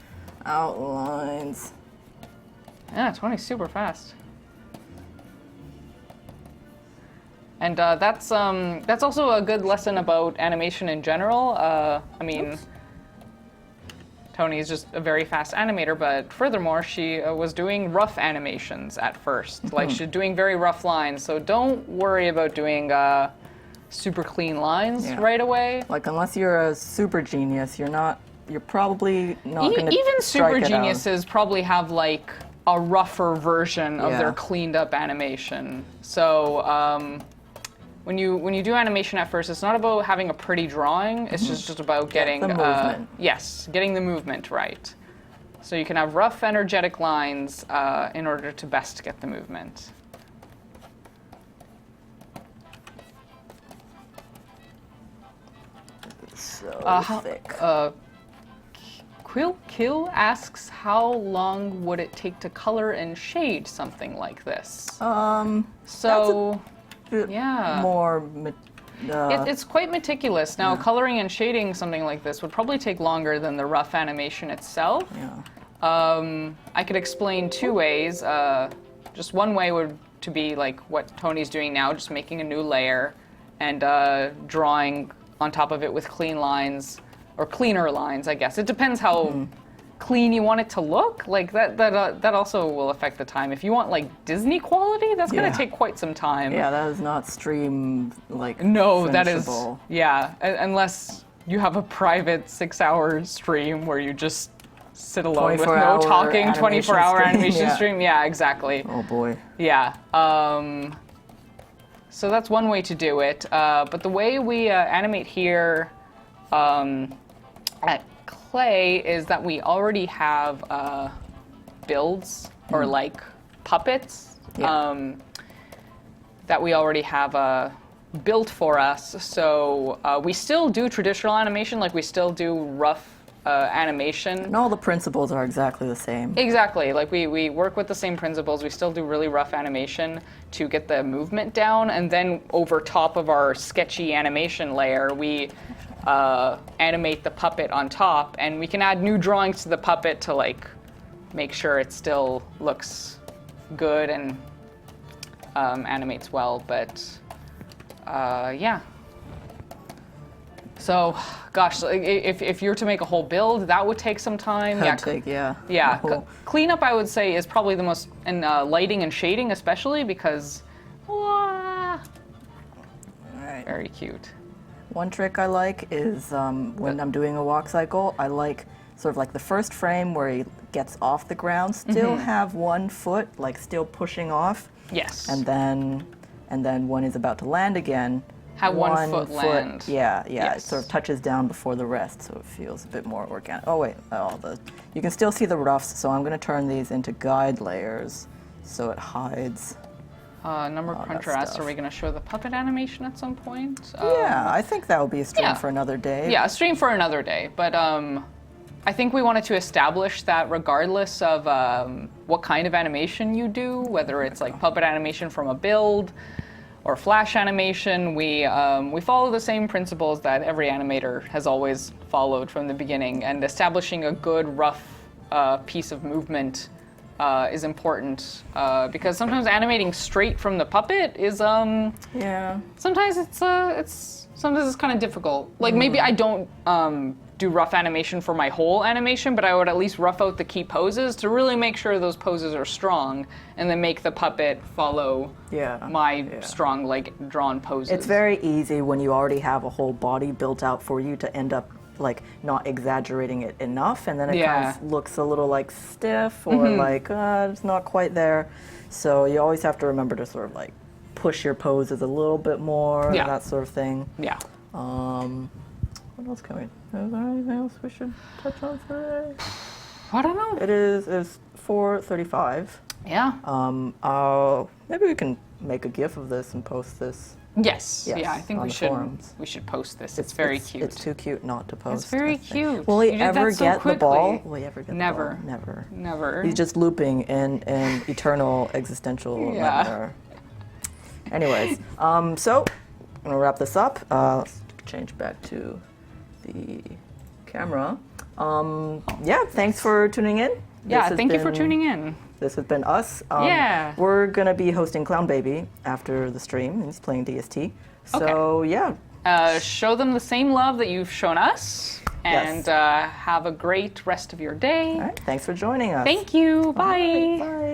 outlines. Yeah, 20's super fast. And that's also a good lesson about animation in general. I mean, Tony is just a very fast animator, but furthermore, she was doing rough animations at first. Like, she's doing very rough lines, so don't worry about doing super clean lines right away. Like, unless you're a super genius, you're probably not going to even super geniuses probably have, like, a rougher version of their cleaned up animation. So, when you do animation at first, it's not about having a pretty drawing. It's just about getting the movement. Getting the movement right. So you can have rough, energetic lines in order to best get the movement. So thick. Kill asks, how long would it take to color and shade something like this? So. More. It's quite meticulous. Now, coloring and shading something like this would probably take longer than the rough animation itself. Yeah. I could explain two ways. Just one way would to be like what Tony's doing now, just making a new layer and drawing on top of it with clean lines, or cleaner lines, I guess. It depends how clean you want it to look. Like that also will affect the time. If you want like Disney quality, that's gonna take quite some time. Yeah, that is not stream like no, that is finishable. Unless you have a private 6-hour stream where you just sit alone with no 24-hour talking, 24-hour animation yeah. stream. Yeah, exactly. Oh boy. Yeah. So that's one way to do it. But the way we animate here at Klei is that we already have builds or like puppets that we already have built for us. So we still do traditional animation, like we still do rough animation. And all the principles are exactly the same. Exactly. Like we work with the same principles. We still do really rough animation to get the movement down, and then over top of our sketchy animation layer, we animate the puppet on top, and we can add new drawings to the puppet to like make sure it still looks good and animates well. But yeah. So, gosh, if you're to make a whole build, that would take some time. Cleanup, I would say, is probably the most, and lighting and shading especially, because, very cute. One trick I like is when I'm doing a walk cycle, I like sort of like the first frame where he gets off the ground, still have one foot like still pushing off. Yes. And then when he's about to land again, have one foot land. Yeah, yes. It sort of touches down before the rest, so it feels a bit more organic. Oh wait, you can still see the roughs, so I'm going to turn these into guide layers, so it hides. Number contrast. Are we going to show the puppet animation at some point? Yeah, I think that would be a stream for another day. Yeah, a stream for another day. But I think we wanted to establish that regardless of what kind of animation you do, whether it's like puppet animation from a build or flash animation, we follow the same principles that every animator has always followed from the beginning, and establishing a good rough piece of movement is important because sometimes animating straight from the puppet is sometimes it's kind of difficult. Like maybe I don't do rough animation for my whole animation, but I would at least rough out the key poses to really make sure those poses are strong, and then make the puppet follow my strong, like, drawn poses. It's very easy when you already have a whole body built out for you to end up like not exaggerating it enough, and then it kind of looks a little like stiff or like it's not quite there. So you always have to remember to sort of like push your poses a little bit more, that sort of thing. Yeah. What else can we? Is there anything else we should touch on today? I don't know. It's 4:35. Yeah. Maybe we can make a GIF of this and post this. Yes. Yeah, I think we should post this. It's very cute. It's too cute not to post. It's very cute. Will he ever get the ball? Will he ever get Never. the ball? Never. Never. He's just looping in eternal existential nightmare. Anyways, so I'm gonna wrap this up. Let's change back to the camera. Thanks for tuning in. Yeah, thank you for tuning in. This has been us. Yeah. We're going to be hosting Clown Baby after the stream. He's playing DST. So, yeah. Show them the same love that you've shown us. And Yes. have a great rest of your day. All right. Thanks for joining us. Thank you. Bye. Bye.